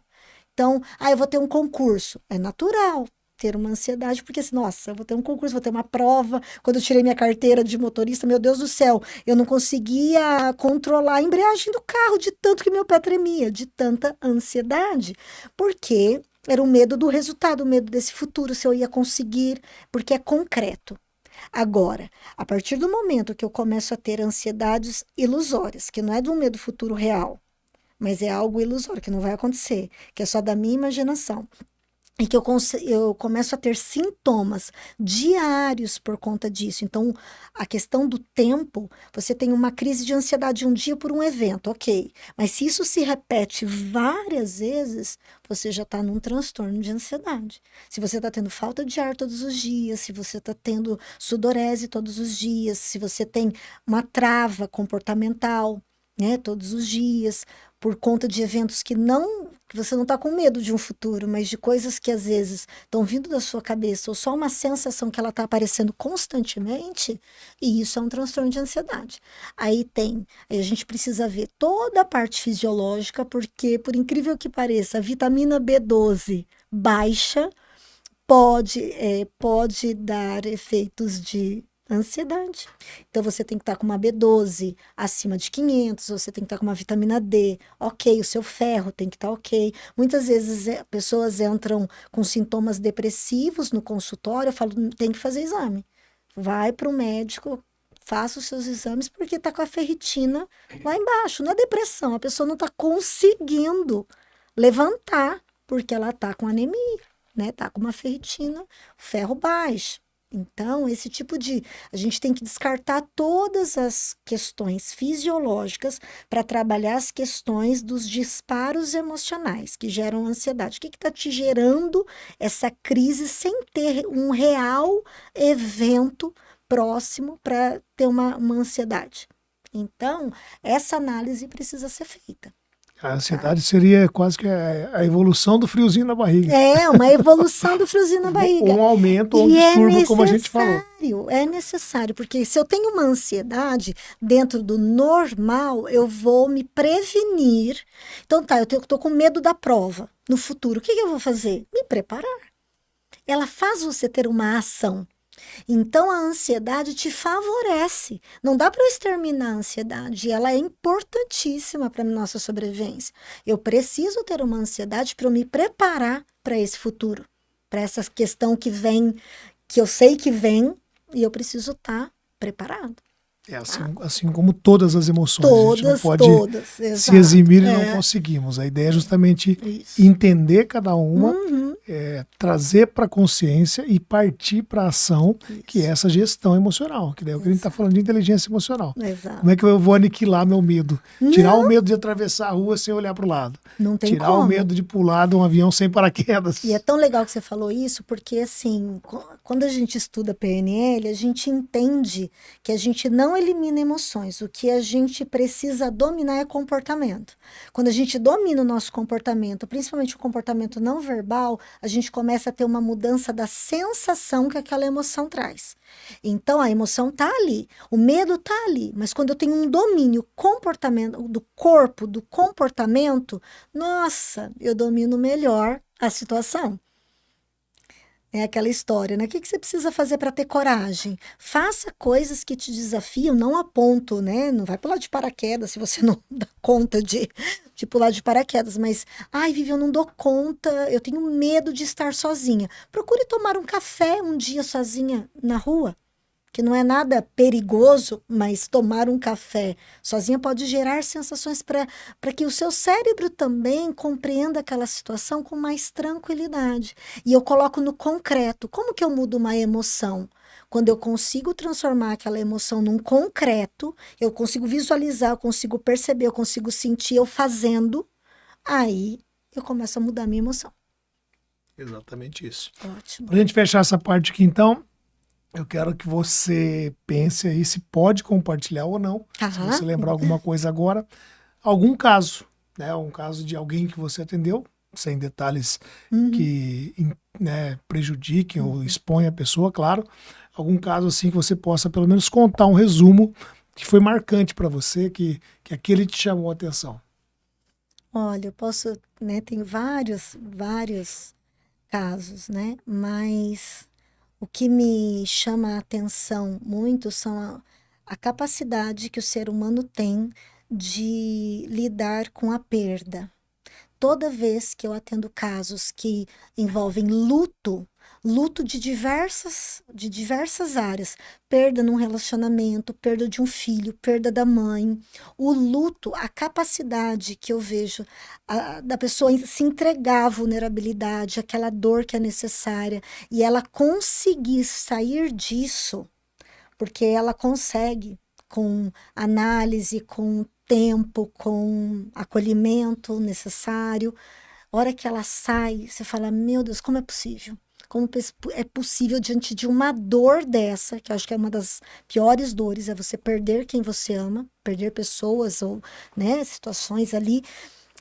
Então, eu vou ter um concurso. É natural ter uma ansiedade, porque assim, nossa, eu vou ter um concurso, vou ter uma prova. Quando eu tirei minha carteira de motorista, meu Deus do céu, eu não conseguia controlar a embreagem do carro de tanto que meu pé tremia, de tanta ansiedade. Porque era o medo do resultado, o medo desse futuro, se eu ia conseguir, porque é concreto. Agora, a partir do momento que eu começo a ter ansiedades ilusórias, que não é de um medo futuro real, mas é algo ilusório, que não vai acontecer, que é só da minha imaginação, e que eu começo a ter sintomas diários por conta disso. Então, a questão do tempo, você tem uma crise de ansiedade um dia por um evento, ok. Mas se isso se repete várias vezes, você já está num transtorno de ansiedade. Se você está tendo falta de ar todos os dias, se você está tendo sudorese todos os dias, se você tem uma trava comportamental, né, todos os dias, por conta de eventos que você não está com medo de um futuro, mas de coisas que às vezes estão vindo da sua cabeça, ou só uma sensação que ela está aparecendo constantemente, e isso é um transtorno de ansiedade. Aí a gente precisa ver toda a parte fisiológica, porque, por incrível que pareça, a vitamina B12 baixa pode dar efeitos de ansiedade. Então, você tem que estar com uma B12 acima de 500, você tem que estar com uma vitamina D, ok, o seu ferro tem que estar ok. Muitas vezes pessoas entram com sintomas depressivos no consultório, eu falo, tem que fazer exame. Vai para o médico, faça os seus exames, porque está com a ferritina lá embaixo. Na depressão, a pessoa não está conseguindo levantar, porque ela está com anemia, né? Está com uma ferritina, ferro baixo. Então, a gente tem que descartar todas as questões fisiológicas para trabalhar as questões dos disparos emocionais que geram ansiedade. O que está te gerando essa crise sem ter um real evento próximo para ter uma ansiedade? Então, essa análise precisa ser feita. A ansiedade seria quase que a evolução do friozinho na barriga. É, uma evolução do friozinho na barriga. Ou um aumento ou um distúrbio, como a gente falou. É necessário, porque se eu tenho uma ansiedade dentro do normal, eu vou me prevenir. Então tá, eu tô com medo da prova no futuro. O que eu vou fazer? Me preparar. Ela faz você ter uma ação. Então, a ansiedade te favorece. Não dá para eu exterminar a ansiedade. Ela é importantíssima para a nossa sobrevivência. Eu preciso ter uma ansiedade para eu me preparar para esse futuro. Para essa questão que vem, que eu sei que vem, e eu preciso estar preparado. É assim como todas as emoções. A gente não pode se eximir e não conseguimos. A ideia é justamente entender cada uma, trazer para a consciência e partir para a ação, que é essa gestão emocional. Que daí é o que a gente está falando de inteligência emocional. Exato. Como é que eu vou aniquilar meu medo? Tirar o medo de atravessar a rua sem olhar para o lado. Não tem Tirar como. o medo de pular de um avião sem paraquedas. E é tão legal que você falou isso, porque assim, quando a gente estuda PNL, a gente entende que a gente não elimina emoções. O que a gente precisa dominar é comportamento. Quando a gente domina o nosso comportamento, principalmente o comportamento não verbal, a gente começa a ter uma mudança da sensação que aquela emoção traz. Então, a emoção está ali, o medo está ali, mas quando eu tenho um domínio comportamento do corpo, do comportamento, nossa, eu domino melhor a situação. É aquela história, né? O que você precisa fazer para ter coragem? Faça coisas que te desafiam, não a ponto, né? Não vai pular de paraquedas se você não dá conta de pular de paraquedas, mas, ai, Vivi, eu não dou conta, eu tenho medo de estar sozinha. Procure tomar um café um dia sozinha na rua, que não é nada perigoso, mas tomar um café sozinha pode gerar sensações para que o seu cérebro também compreenda aquela situação com mais tranquilidade. E eu coloco no concreto. Como que eu mudo uma emoção? Quando eu consigo transformar aquela emoção num concreto, eu consigo visualizar, eu consigo perceber, eu consigo sentir eu fazendo, aí eu começo a mudar a minha emoção. Exatamente isso. Ótimo. Para a gente fechar essa parte aqui, então, eu quero que você pense aí se pode compartilhar ou não, se você lembrar alguma coisa agora, algum caso, né? Um caso de alguém que você atendeu, sem detalhes que prejudiquem ou exponham a pessoa, claro. Algum caso assim que você possa pelo menos contar um resumo que foi marcante para você, que aquele te chamou a atenção. Olha, eu posso, né? Tem vários casos, né? Mas o que me chama a atenção muito são a capacidade que o ser humano tem de lidar com a perda. Toda vez que eu atendo casos que envolvem luto de diversas áreas, perda num relacionamento, perda de um filho, perda da mãe, o luto, a capacidade que eu vejo da pessoa se entregar à vulnerabilidade, aquela dor que é necessária, e ela conseguir sair disso, porque ela consegue com análise, com tempo, com acolhimento necessário. A hora que ela sai, você fala, meu Deus, como é possível? Como é possível diante de uma dor dessa, que eu acho que é uma das piores dores, é você perder quem você ama, perder pessoas ou, né, situações ali,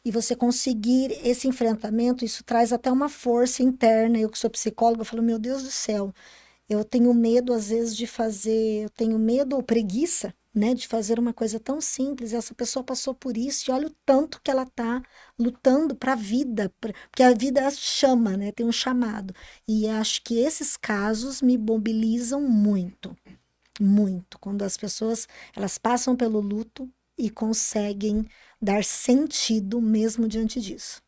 e você conseguir esse enfrentamento, isso traz até uma força interna. Eu que sou psicóloga, eu falo, meu Deus do céu, eu tenho medo às vezes de fazer, eu tenho medo ou preguiça né, de fazer uma coisa tão simples. Essa pessoa passou por isso e olha o tanto que ela está lutando para a vida, porque a vida chama, né, tem um chamado. E acho que esses casos me mobilizam muito, muito, quando as pessoas elas passam pelo luto e conseguem dar sentido mesmo diante disso.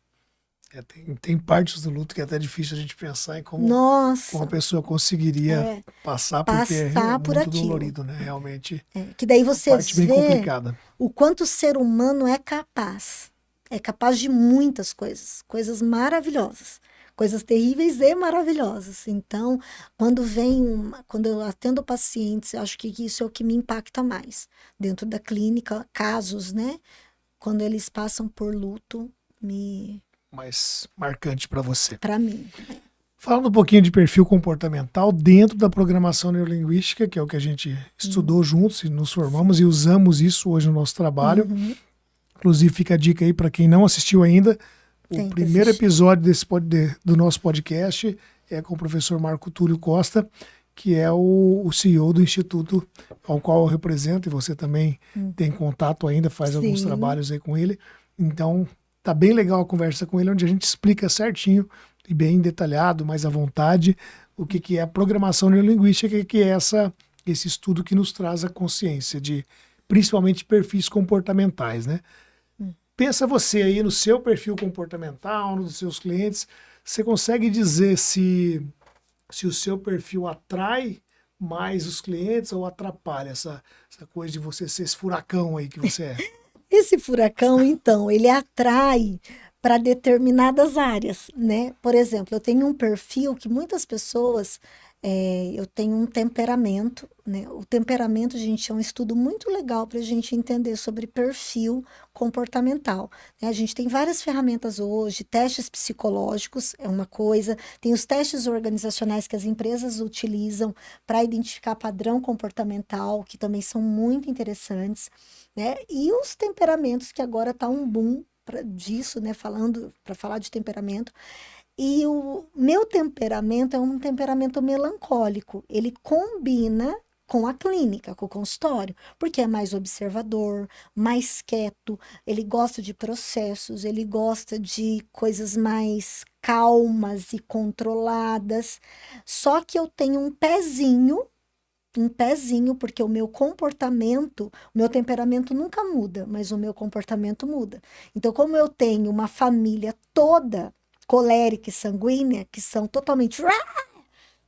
Tem partes do luto que é até difícil a gente pensar em como uma Nossa, pessoa conseguiria é, passar, porque é passar por muito aquilo. dolorido, né? Realmente, Que daí uma você parte bem vê complicada. o quanto o ser humano é capaz. É capaz de muitas coisas, coisas maravilhosas, coisas terríveis e maravilhosas. Então, quando eu atendo pacientes, eu acho que isso é o que me impacta mais. Dentro da clínica, casos, né? Quando eles passam por luto, Mais marcante para você. para mim. Falando um pouquinho de perfil comportamental dentro da programação neurolinguística, que é o que a gente estudou juntos e nos formamos e usamos isso hoje no nosso trabalho. Uhum, Inclusive, fica a dica aí para quem não assistiu ainda. O tem que primeiro assistir. episódio do nosso podcast é com o professor Marco Túlio Costa, que é o CEO do Instituto ao qual eu represento, e você também tem contato ainda, faz alguns Sim. trabalhos aí com ele. Então, tá bem legal a conversa com ele, onde a gente explica certinho e bem detalhado, mais à vontade, o que é a programação neurolinguística, que é esse estudo que nos traz a consciência de, principalmente, perfis comportamentais, né? Pensa você aí no seu perfil comportamental, no dos seus clientes, você consegue dizer se o seu perfil atrai mais os clientes ou atrapalha essa coisa de você ser esse furacão aí que você é? Esse furacão, então, ele atrai para determinadas áreas, né? Por exemplo, eu tenho um perfil que muitas pessoas, eu tenho um temperamento, né? O temperamento, gente, é um estudo muito legal para a gente entender sobre perfil comportamental, né? A gente tem várias ferramentas hoje, testes psicológicos é uma coisa, tem os testes organizacionais que as empresas utilizam para identificar padrão comportamental, que também são muito interessantes, né? E os temperamentos, que agora está um boom disso, né? Para falar de temperamento. E o meu temperamento é um temperamento melancólico. Ele combina com a clínica, com o consultório, porque é mais observador, mais quieto, ele gosta de processos, ele gosta de coisas mais calmas e controladas. Só que eu tenho um pezinho, porque o meu temperamento nunca muda, mas o meu comportamento muda. Então, como eu tenho uma família toda colérica e sanguínea, que são totalmente,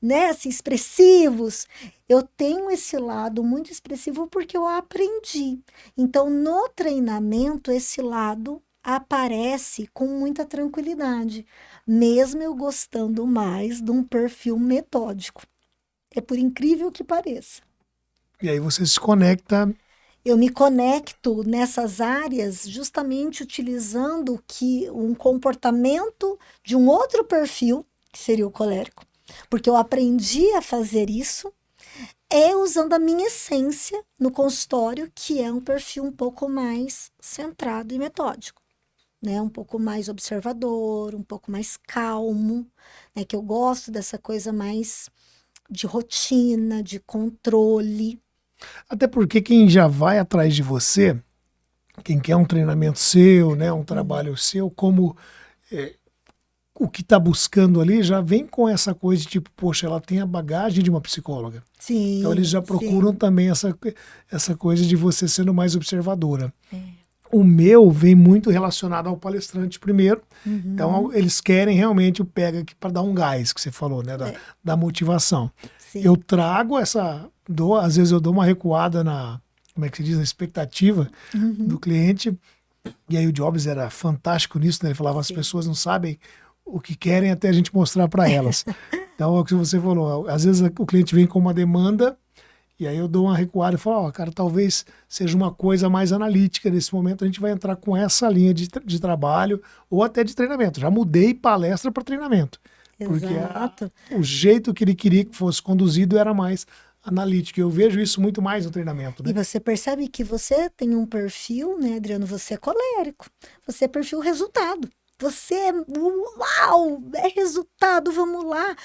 né, assim, expressivos, eu tenho esse lado muito expressivo porque eu aprendi. Então, no treinamento, esse lado aparece com muita tranquilidade, mesmo eu gostando mais de um perfil metódico. É por incrível que pareça. E aí você se conecta. Eu me conecto nessas áreas justamente utilizando um comportamento de um outro perfil, que seria o colérico, porque eu aprendi a fazer isso usando a minha essência no consultório, que é um perfil um pouco mais centrado e metódico, né? Um pouco mais observador, um pouco mais calmo, né? Que eu gosto dessa coisa mais de rotina, de controle. Até porque quem já vai atrás de você, quem quer um treinamento seu, né, um trabalho seu, como o que está buscando ali, já vem com essa coisa de tipo, poxa, ela tem a bagagem de uma psicóloga. Sim, Então eles já procuram sim. também essa coisa de você sendo mais observadora. O meu vem muito relacionado ao palestrante primeiro. Então, eles querem realmente o pega aqui para dar um gás, que você falou, né? Da motivação. Sim. Eu trago às vezes eu dou uma recuada como é que se diz, na expectativa do cliente. E aí o Jobs era fantástico nisso, né? Ele falava, as pessoas não sabem o que querem até a gente mostrar para elas. Então, é o que você falou. Às vezes o cliente vem com uma demanda. E aí eu dou uma recuada e falo, cara, talvez seja uma coisa mais analítica. Nesse momento a gente vai entrar com essa linha de trabalho ou até de treinamento. Já mudei palestra para treinamento. Porque Exato. o jeito que ele queria que fosse conduzido era mais analítico. Eu vejo isso muito mais no treinamento, E né? você percebe que você tem um perfil, né, Adriano? Você é colérico. Você é perfil resultado. Você é uau, é resultado, vamos lá.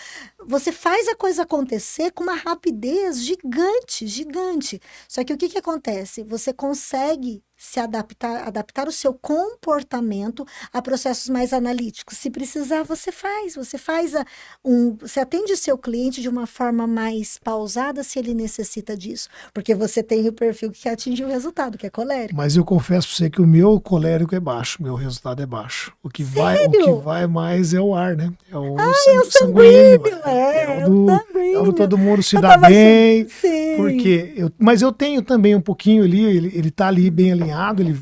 Você faz a coisa acontecer com uma rapidez gigante, gigante. Só que o que que acontece? Você consegue se adaptar o seu comportamento a processos mais analíticos. Se precisar, você faz você atende o seu cliente de uma forma mais pausada se ele necessita disso, porque você tem o perfil que quer atingir o resultado, que é colérico. Mas eu confesso para você que o meu colérico é baixo, meu resultado é baixo. O que Sério? vai mais é o ar, né? É o É o sanguíneo. sanguíneo, é o o do sanguíneo. todo mundo se Eu dá tava bem. Sim, Mas eu tenho também um pouquinho ali, ele tá ali bem alinhado, ele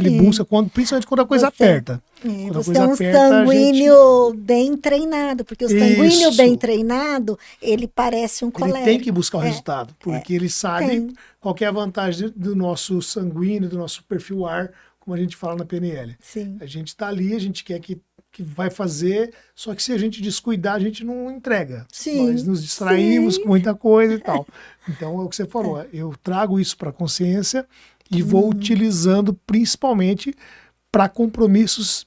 sim. busca, principalmente quando a coisa Você, aperta. Quando a você é coisa um aperta, a gente. sanguíneo bem treinado, porque o sanguíneo bem Isso. treinado, ele parece um Ele tem que colérico. buscar o resultado, porque ele sabe Tem, qual que é a vantagem do nosso sanguíneo, do nosso perfil ar, como a gente fala na PNL. sim. A gente está ali, a gente quer que vai fazer, só que se a gente descuidar, a gente não entrega. Nós Sim, nos distraímos sim. com muita coisa e tal. Então, é o que você falou, eu trago isso para a consciência e vou utilizando principalmente para compromissos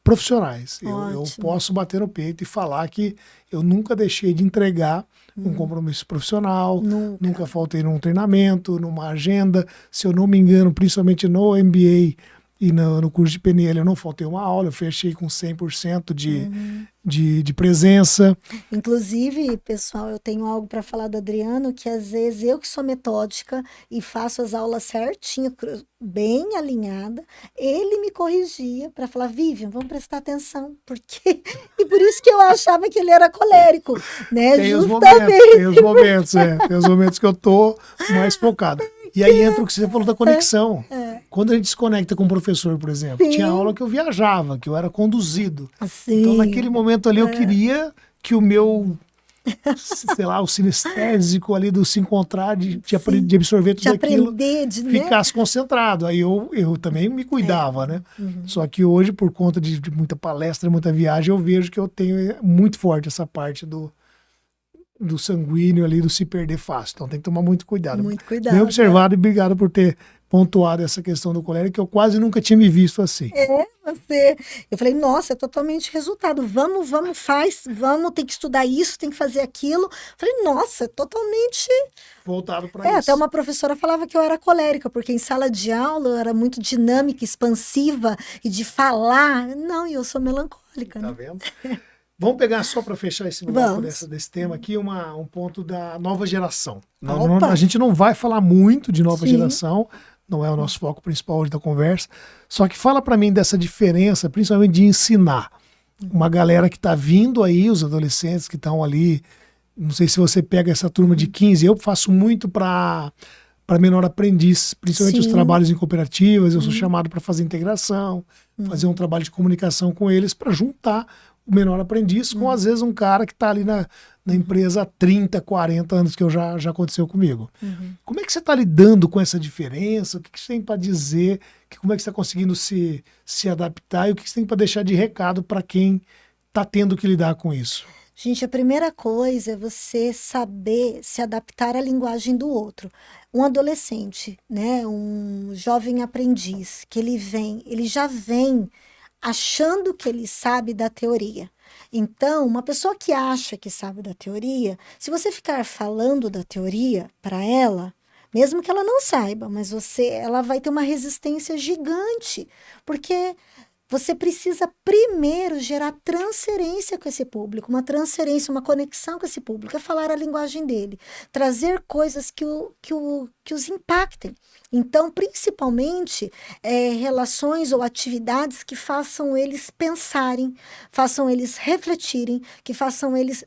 profissionais. Eu Ótimo. posso bater no peito e falar que eu nunca deixei de entregar um compromisso profissional, Nunca. nunca faltei num treinamento, numa agenda. Se eu não me engano, principalmente no MBA e no curso de PNL, eu não faltei uma aula, eu fechei com 100% de presença. Inclusive, pessoal, eu tenho algo para falar do Adriano, que às vezes eu que sou metódica e faço as aulas certinho, bem alinhada, ele me corrigia para falar, Vivian, vamos prestar atenção, porque e por isso que eu achava que ele era colérico, né? Justamente. Tem os momentos que eu tô mais focado. E aí entra o que você falou da conexão. Quando a gente se conecta com o professor, por exemplo, tinha aula Sim, que eu viajava, que eu era conduzido. Então, naquele sim, momento ali, eu queria que o meu, sei lá, o sinestésico ali do se encontrar, sim. de absorver De tudo aquilo, aprender, né? ficasse concentrado. Aí eu também me cuidava, né? Uhum. Só que hoje, por conta de muita palestra, muita viagem, eu vejo que eu tenho muito forte essa parte do sanguíneo ali, do se perder fácil. Então tem que tomar muito cuidado. Muito Bem cuidado, é. observado e obrigado por ter pontuado essa questão do colérico, que eu quase nunca tinha me visto assim. Você. Eu falei, nossa, é totalmente resultado. Vamos, tem que estudar isso, tem que fazer aquilo. Eu falei, nossa, é totalmente. Voltado para Até isso. uma professora falava que eu era colérica, porque em sala de aula eu era muito dinâmica, expansiva e de falar. Não, e eu sou melancólica, Tá né? vendo? Vamos pegar só para fechar esse bloco Vamos. desse tema aqui, um ponto da nova geração. Opa, A gente não vai falar muito de nova sim. geração, não é o nosso foco principal hoje da conversa. Só que fala para mim dessa diferença, principalmente de ensinar. Uma galera que está vindo aí, os adolescentes que estão ali, não sei se você pega essa turma de 15, eu faço muito para menor aprendiz, principalmente os Sim. trabalhos em cooperativas, eu sou chamado para fazer integração, fazer um trabalho de comunicação com eles para juntar o menor aprendiz com, às vezes, um cara que está ali na empresa há 30, 40 anos, que já aconteceu comigo. Como é que você está lidando com essa diferença? O que você tem para dizer? Como é que você está conseguindo se adaptar? E o que você tem para deixar de recado para quem está tendo que lidar com isso? Gente, a primeira coisa é você saber se adaptar à linguagem do outro. Um adolescente, né, um jovem aprendiz, que ele já vem achando que ele sabe da teoria. Então, uma pessoa que acha que sabe da teoria, se você ficar falando da teoria para ela, mesmo que ela não saiba, mas ela vai ter uma resistência gigante, porque você precisa primeiro gerar transferência com esse público, uma transferência, uma conexão com esse público, é falar a linguagem dele, trazer coisas que os impactem. Então, principalmente, relações ou atividades que façam eles pensarem, façam eles refletirem, que façam eles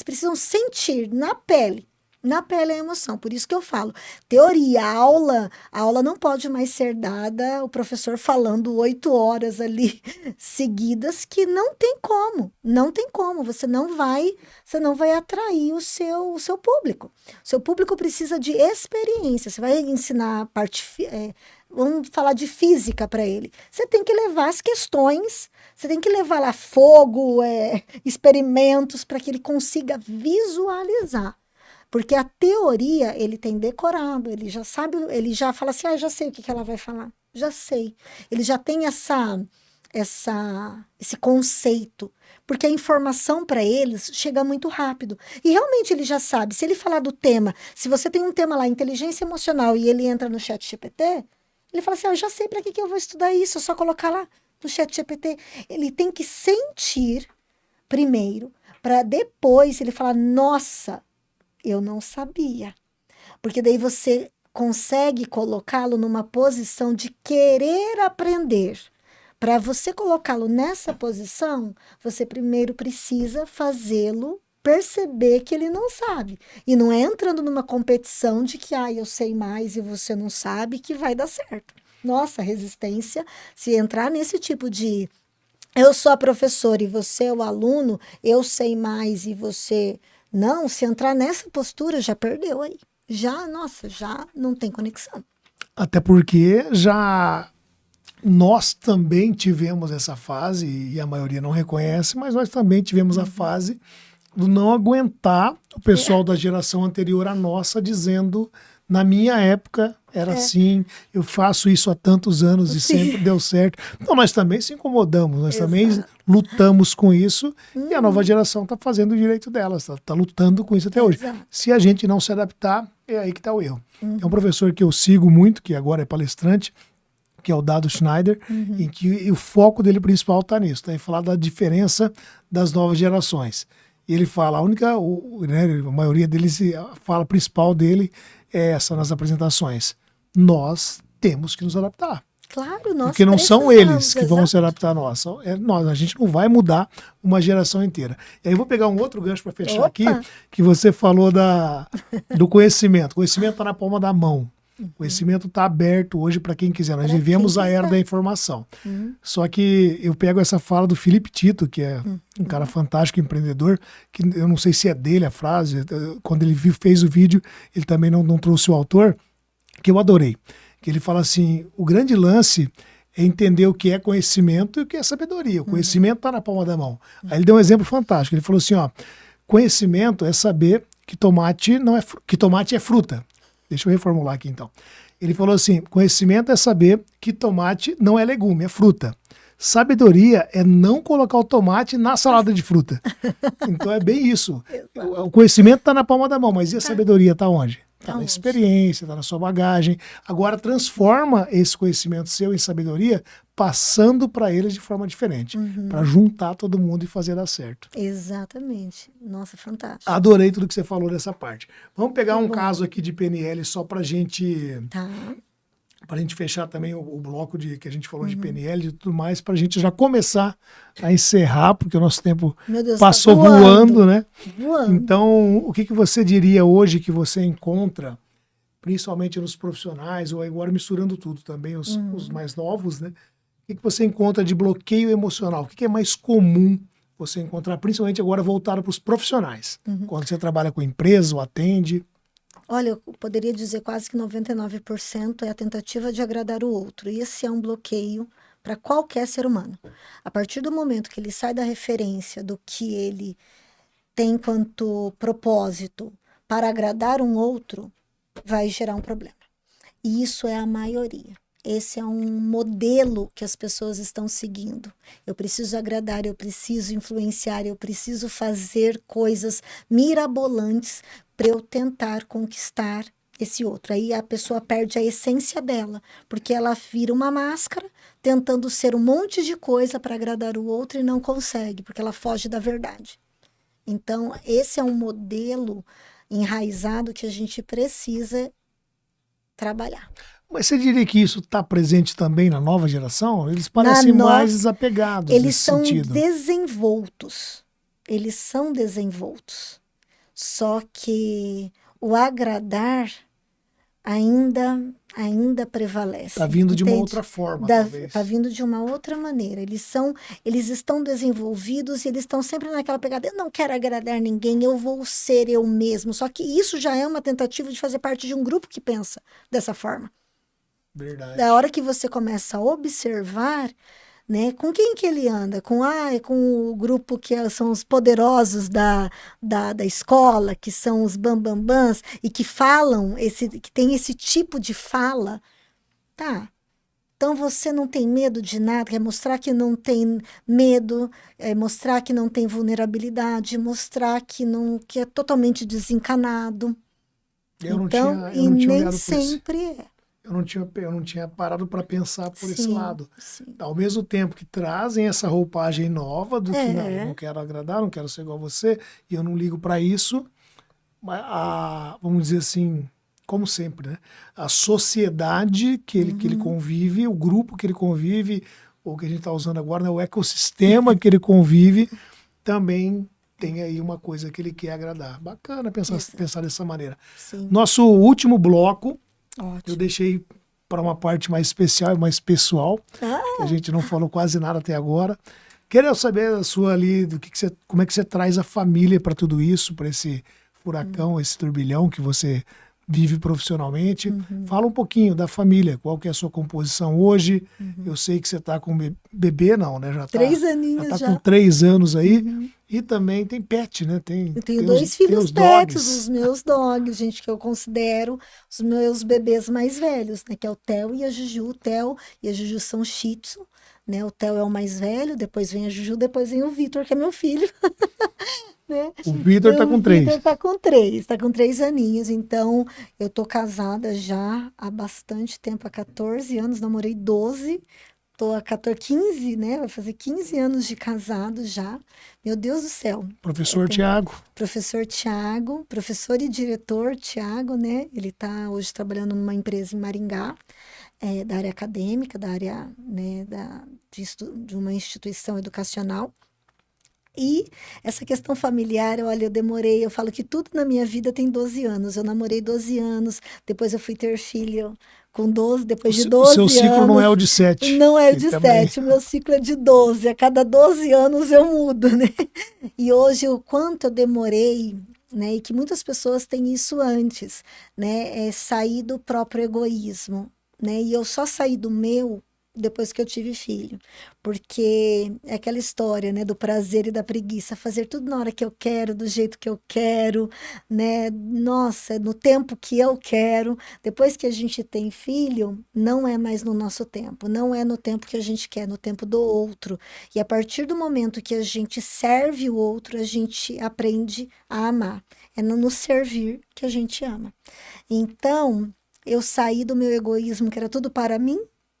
precisam sentir na pele. Na pele é a emoção, por isso que eu falo. Teoria, a aula não pode mais ser dada, o professor falando 8 horas ali seguidas, que não tem como, não tem como, você não vai atrair o seu público. O seu público precisa de experiência, você vai ensinar a vamos falar de física para ele. Você tem que levar as questões, você tem que levar lá fogo, experimentos, para que ele consiga visualizar. Porque a teoria ele tem decorado, ele já sabe, ele já fala assim, já sei o que ela vai falar, já sei. Ele já tem esse conceito, porque a informação para eles chega muito rápido. E realmente ele já sabe, se ele falar do tema, se você tem um tema lá, inteligência emocional, e ele entra no ChatGPT, ele fala assim, eu já sei para que eu vou estudar isso, é só colocar lá no ChatGPT. Ele tem que sentir primeiro, para depois ele falar, nossa, eu não sabia. Porque daí você consegue colocá-lo numa posição de querer aprender. Para você colocá-lo nessa posição, você primeiro precisa fazê-lo perceber que ele não sabe. E não é entrando numa competição de que eu sei mais e você não sabe que vai dar certo. Nossa, resistência, se entrar nesse tipo de eu sou a professora e você é o aluno, eu sei mais e você não, se entrar nessa postura, já perdeu aí. Já não tem conexão. Até porque nós também tivemos essa fase, e a maioria não reconhece, mas nós também tivemos a fase do não aguentar o pessoal da geração anterior à nossa dizendo, na minha época era assim, eu faço isso há tantos anos e sempre deu certo. Então nós também se incomodamos, nós também lutamos com isso e a nova geração está fazendo o direito delas, está lutando com isso até hoje. Se a gente não se adaptar, é aí que está o erro. É um professor que eu sigo muito, que agora é palestrante, que é o Dado Schneider, em que o foco dele principal está nisso, em falar da diferença das novas gerações. E ele fala, a maioria deles, a fala principal dele é essa nas apresentações. Nós temos que nos adaptar. Claro, nós porque não são eles que vão se adaptar a nós. A gente não vai mudar uma geração inteira. E aí eu vou pegar um outro gancho para fechar aqui, que você falou do conhecimento. O conhecimento está na palma da mão. O conhecimento está aberto hoje para quem quiser. Nós vivemos a era da informação. Só que eu pego essa fala do Felipe Tito, que é um cara fantástico, empreendedor, que eu não sei se é dele a frase, quando ele fez o vídeo, ele também não trouxe o autor, que eu adorei. Que ele fala assim, o grande lance é entender o que é conhecimento e o que é sabedoria. O conhecimento está na palma da mão. Aí ele deu um exemplo fantástico. Ele falou assim, conhecimento é saber que tomate é fruta. Deixa eu reformular aqui então. Ele falou assim, conhecimento é saber que tomate não é legume, é fruta. Sabedoria é não colocar o tomate na salada de fruta. Então é bem isso. O conhecimento está na palma da mão, mas e a sabedoria está onde? Está na experiência, está na sua bagagem. Agora transforma esse conhecimento seu em sabedoria, passando para eles de forma diferente, para juntar todo mundo e fazer dar certo. Exatamente. Nossa, fantástico. Adorei tudo que você falou dessa parte. Vamos pegar um caso aqui de PNL só para gente fechar também o bloco que a gente falou de PNL e tudo mais, para a gente já começar a encerrar, porque o nosso tempo passou voando, né? Voando. Então, o que você diria hoje que você encontra, principalmente nos profissionais, ou agora misturando tudo também, os mais novos, né? O que você encontra de bloqueio emocional? O que é mais comum você encontrar, principalmente agora voltado para os profissionais? Quando você trabalha com empresa ou atende? Olha, eu poderia dizer quase que 99% é a tentativa de agradar o outro. E esse é um bloqueio para qualquer ser humano. A partir do momento que ele sai da referência do que ele tem enquanto propósito para agradar um outro, vai gerar um problema. E isso é a maioria. Esse é um modelo que as pessoas estão seguindo. Eu preciso agradar, eu preciso influenciar, eu preciso fazer coisas mirabolantes para eu tentar conquistar esse outro. Aí a pessoa perde a essência dela, porque ela vira uma máscara, tentando ser um monte de coisa para agradar o outro e não consegue, porque ela foge da verdade. Então, esse é um modelo enraizado que a gente precisa trabalhar. Mas você diria que isso está presente também na nova geração? Eles parecem mais desapegados nesse sentido. Eles são desenvoltos. Só que o agradar ainda prevalece. Está vindo de uma outra forma, talvez. Está vindo de uma outra maneira. Eles estão desenvolvidos e eles estão sempre naquela pegada, eu não quero agradar ninguém, eu vou ser eu mesmo. Só que isso já é uma tentativa de fazer parte de um grupo que pensa dessa forma. Verdade. Da hora que você começa a observar, né, com quem que ele anda? Com o grupo que são os poderosos da escola, que são os bambambãs, e que falam, que tem esse tipo de fala. Tá. Então você não tem medo de nada, é mostrar que não tem medo, é mostrar que não tem vulnerabilidade, mostrar que não que é totalmente desencanado. Então, Eu e não tinha nem olhado por esse. sempre é. Eu não tinha parado para pensar por esse Sim, lado. sim. Ao mesmo tempo que trazem essa roupagem nova do que não, eu não É. quero agradar, não quero ser igual a você, e eu não ligo para isso, mas vamos dizer assim, como sempre, né? A sociedade que ele Uhum. convive, o grupo que ele convive, ou que a gente está usando agora, né? O ecossistema que ele convive, também tem aí uma coisa que ele quer agradar. Bacana Exato. pensar dessa maneira. Sim. Nosso último bloco, eu Ótimo. deixei para uma parte mais especial e mais pessoal, que a Ah, gente não falou quase nada até agora. Queria saber a sua ali, como é que você traz a família para tudo isso, para esse furacão, esse turbilhão que você vive profissionalmente. uhum, Fala um pouquinho da família, qual que é a sua composição hoje. uhum. Eu sei que você está com bebê, não, né? Três Já aninhos tá com já. 3 anos aí. Uhum. E também tem pet, né? Eu tenho Tem dois filhos os pets, os dogs. meus dogs, gente, que eu considero os meus bebês mais velhos, né? Que é o Theo e a Juju. O Theo e a Juju são Shih Tzu, né? O Theo é o mais velho, depois vem a Juju, depois vem o Vitor, que é meu filho, né? O Vitor tá O com Vitor 3. tá com três aninhos, então eu tô casada já há bastante tempo, há 14 anos, namorei 12. Tô há 14, 15, né? Vai fazer 15 anos de casado já. Meu Deus do céu. Professor Tem Tiago. professor Tiago, professor e diretor Tiago, né? Ele está hoje trabalhando numa empresa em Maringá, da área acadêmica, da área, né, de uma instituição educacional. E essa questão familiar, olha, eu falo que tudo na minha vida tem 12 anos. Eu namorei 12 anos, depois eu fui ter filho com 12, depois de O seu 12 ciclo não é anos. o de 7, Não é que de também. 7, o meu ciclo é de 12. A cada 12 anos eu mudo, né? E hoje o quanto eu demorei, né? E que muitas pessoas têm isso antes, né? É sair do próprio egoísmo, né? E eu só saí do meu depois que eu tive filho, porque é aquela história, né? Do prazer e da preguiça, fazer tudo na hora que eu quero, do jeito que eu quero, né? Nossa, no tempo que eu quero. Depois que a gente tem filho, não é mais no nosso tempo, não é no tempo que a gente quer, no tempo do outro. E a partir do momento que a gente serve o outro, a gente aprende a amar. É no servir que a gente ama. Então, eu saí do meu egoísmo, que era tudo para mim,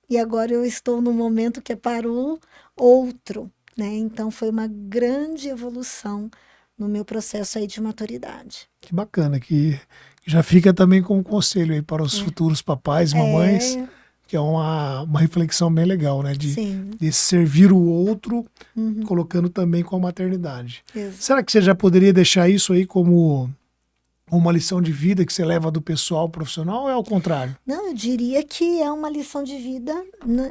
e agora eu estou no momento que é para o outro, né? Então, foi uma grande evolução no meu processo aí de maturidade. Que bacana, que já fica também como conselho aí para os É, futuros papais, mamães, é, que é uma reflexão bem legal, né? sim. De servir o outro, Uhum, colocando também com a maternidade. exato. Será que você já poderia deixar isso aí como uma lição de vida que você leva do pessoal ao profissional ou é ao contrário? Não, eu diria que é uma lição de vida.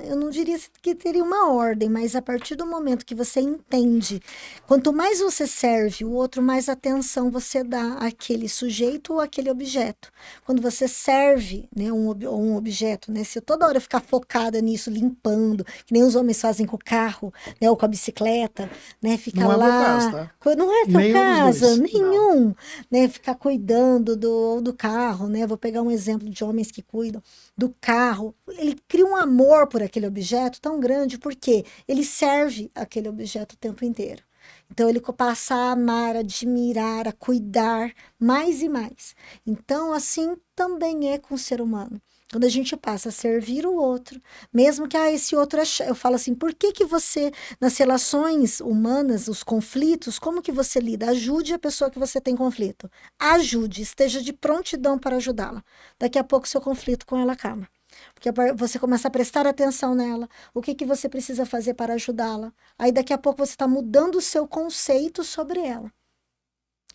Eu não diria que teria uma ordem, mas a partir do momento que você entende, quanto mais você serve o outro, mais atenção você dá àquele sujeito ou àquele objeto. Quando você serve, né, um objeto, né, se eu toda hora eu ficar focada nisso, limpando, que nem os homens fazem com o carro, né, ou com a bicicleta, né, ficar Não é o meu caso, lá. tá? Não é seu Nenhum dos caso? dois. Não. Nenhum, né? Ficar cuidando do carro, né? Vou pegar um exemplo de homens que cuidam do carro. Ele cria um amor por aquele objeto tão grande, porque ele serve aquele objeto o tempo inteiro. Então ele passa a amar, a admirar, a cuidar mais e mais. Então, assim também é com o ser humano. Quando a gente passa a servir o outro, mesmo que esse outro eu falo assim, por que que você nas relações humanas, os conflitos, como que você lida? Ajude a pessoa que você tem conflito. Ajude, esteja de prontidão para ajudá-la. Daqui a pouco seu conflito com ela acaba. Porque você começa a prestar atenção nela, o que que você precisa fazer para ajudá-la. Aí daqui a pouco você está mudando o seu conceito sobre ela.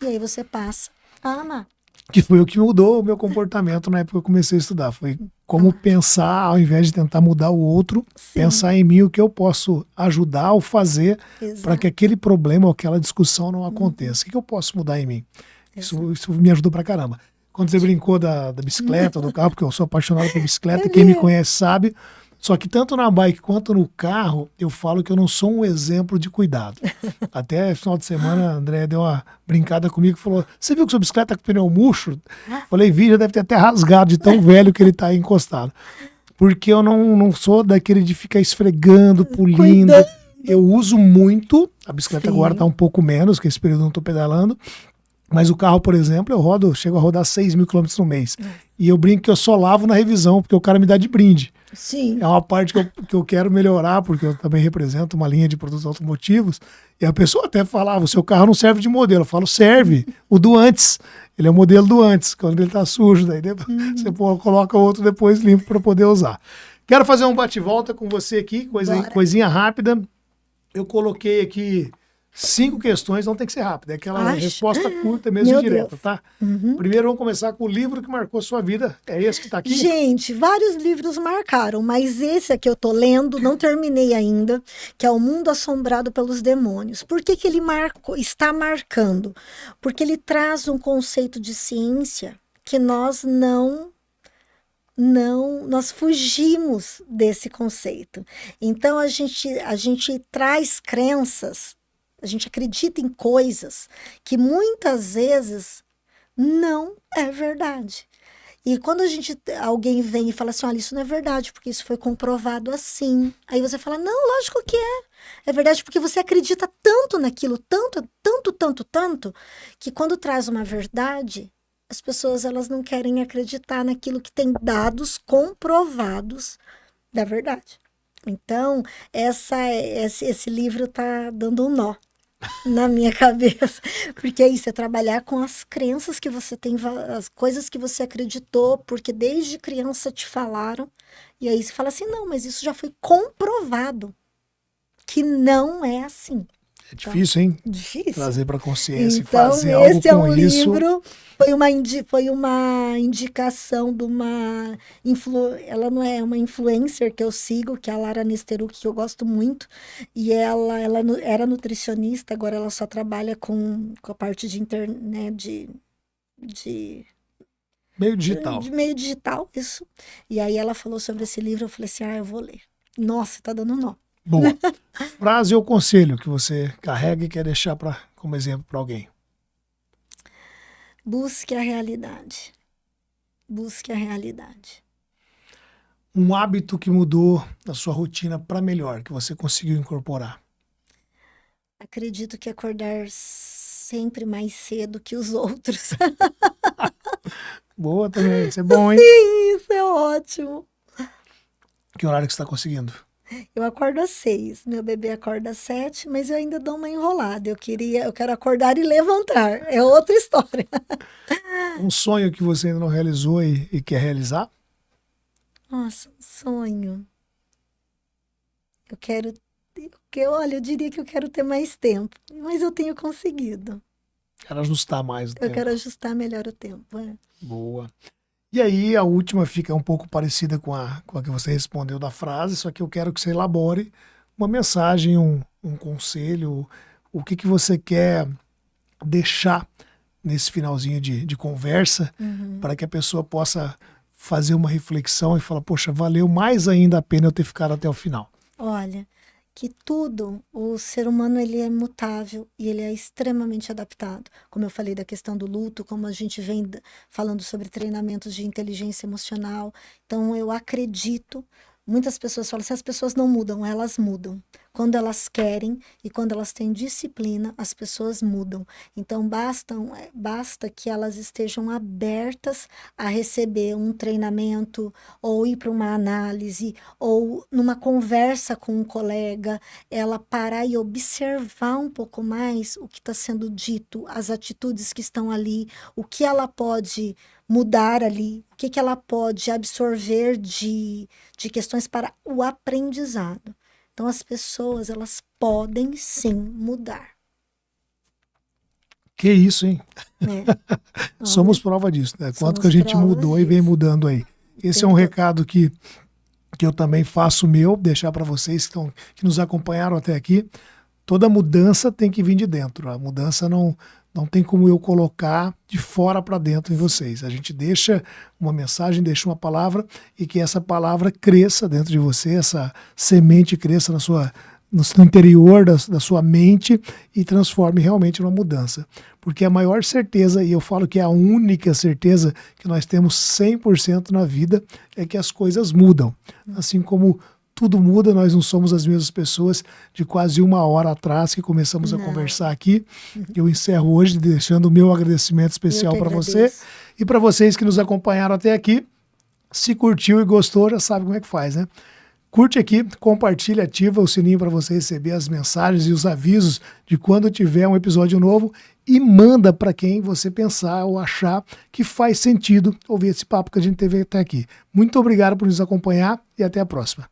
E aí você passa a amar. Que foi o que mudou o meu comportamento na época que eu comecei a estudar. Foi como pensar, ao invés de tentar mudar o outro, Sim, pensar em mim o que eu posso ajudar ou fazer para que exato, aquele problema ou aquela discussão não aconteça. O que eu posso mudar em mim? exato. Isso me ajudou pra caramba. Quando você brincou da bicicleta, do carro, porque eu sou apaixonado por bicicleta, quem me Ele conhece sabe. Só que tanto na bike quanto no carro, eu falo que eu não sou um exemplo de cuidado. Até final de semana, a André deu uma brincada comigo e falou: Você viu que sua bicicleta tá com pneu murcho? Falei: Vi, já deve ter até rasgado de tão velho que ele tá aí encostado. porque eu não sou daquele de ficar esfregando, polindo. Cuidando. Eu uso muito, a bicicleta Sim. agora tá um pouco menos, que esse período eu não tô pedalando, mas o carro, por exemplo, chego a rodar 6.000 quilômetros no mês. E eu brinco que eu só lavo na revisão, porque o cara me dá de brinde. Sim. É uma parte que eu quero melhorar, porque eu também represento uma linha de produtos automotivos. E a pessoa até falava, o seu carro não serve de modelo. Eu falo, serve, o do antes. Ele é o modelo do antes, quando ele tá sujo. Daí você coloca outro depois limpo para poder usar. Quero fazer um bate-volta com você aqui, Bora. coisinha rápida. Eu coloquei aqui 5 questões, não tem que ser rápida, é aquela Ai, resposta curta mesmo meu e direta, Deus. tá? Primeiro vamos começar com o livro que marcou sua vida. É esse que tá aqui? Gente, vários livros marcaram, mas esse aqui eu tô lendo, não terminei ainda, que é O Mundo Assombrado pelos Demônios. Por que que ele está marcando? Porque ele traz um conceito de ciência que nós nós fugimos desse conceito. Então a gente traz crenças, a gente acredita em coisas que muitas vezes não é verdade. E quando alguém vem e fala assim, olha, isso não é verdade, porque isso foi comprovado assim. Aí você fala, não, lógico que é. É verdade porque você acredita tanto naquilo, tanto, tanto, tanto, tanto, que quando traz uma verdade, as pessoas elas não querem acreditar naquilo que tem dados comprovados da verdade. Então, esse livro está dando um nó na minha cabeça, porque é isso, é trabalhar com as crenças que você tem, as coisas que você acreditou, porque desde criança te falaram, e aí você fala assim, não, mas isso já foi comprovado, que não é assim. É difícil, hein? Difícil. Trazer para consciência Então, e fazer algo esse é com um isso. livro, foi uma indicação de uma ela não é uma influencer que eu sigo, que é a Lara Nesteruk, que eu gosto muito, e ela era nutricionista, agora ela só trabalha com a parte de internet, de Meio digital. de meio digital, isso. E aí ela falou sobre esse livro, eu falei assim, eu vou ler. Nossa, tá dando nó. Boa. Frase ou conselho que você carrega e quer deixar como exemplo para alguém? Busque a realidade. Busque a realidade. Um hábito que mudou na sua rotina para melhor, que você conseguiu incorporar? Acredito que acordar sempre mais cedo que os outros. Boa também, isso é bom, hein? Sim, isso é ótimo. Que horário que você está conseguindo? Eu acordo às 6, meu bebê acorda às 7, mas eu ainda dou uma enrolada. Eu quero acordar e levantar. É outra história. Um sonho que você ainda não realizou e quer realizar? Nossa, um sonho. Olha, eu diria que eu quero ter mais tempo, mas eu tenho conseguido. Quero ajustar mais o Eu tempo. quero ajustar melhor o tempo. Boa. E aí, a última fica um pouco parecida com a que você respondeu da frase, só que eu quero que você elabore uma mensagem, um conselho, o que você quer deixar nesse finalzinho de conversa, para que a pessoa possa fazer uma reflexão e falar, poxa, valeu mais ainda a pena eu ter ficado até o final. Olha, que o ser humano ele é mutável e ele é extremamente adaptado. Como eu falei da questão do luto, como a gente vem falando sobre treinamentos de inteligência emocional. Então, eu acredito, muitas pessoas falam assim, as pessoas não mudam, elas mudam. Quando elas querem e quando elas têm disciplina, as pessoas mudam. Então, basta que elas estejam abertas a receber um treinamento, ou ir para uma análise, ou numa conversa com um colega, ela parar e observar um pouco mais o que está sendo dito, as atitudes que estão ali, o que ela pode mudar ali, o que ela pode absorver de questões para o aprendizado. Então, as pessoas, elas podem sim mudar. Que isso, hein? Somos Olha, prova disso, né? Quanto somos que a gente provas mudou e vem disso. mudando aí. Esse é um recado que eu também faço meu, deixar para vocês que nos acompanharam até aqui. Toda mudança tem que vir de dentro. A mudança não tem como eu colocar de fora para dentro em vocês. A gente deixa uma mensagem, deixa uma palavra e que essa palavra cresça dentro de você, essa semente cresça no interior da sua mente e transforme realmente numa mudança. Porque a maior certeza, e eu falo que é a única certeza que nós temos 100% na vida, é que as coisas mudam. Assim como tudo muda, nós não somos as mesmas pessoas de quase 1 hora atrás que começamos a conversar aqui. Eu encerro hoje deixando o meu agradecimento especial para você e para vocês que nos acompanharam até aqui. Se curtiu e gostou, já sabe como é que faz, né? Curte aqui, compartilha, ativa o sininho para você receber as mensagens e os avisos de quando tiver um episódio novo e manda para quem você pensar ou achar que faz sentido ouvir esse papo que a gente teve até aqui. Muito obrigado por nos acompanhar e até a próxima.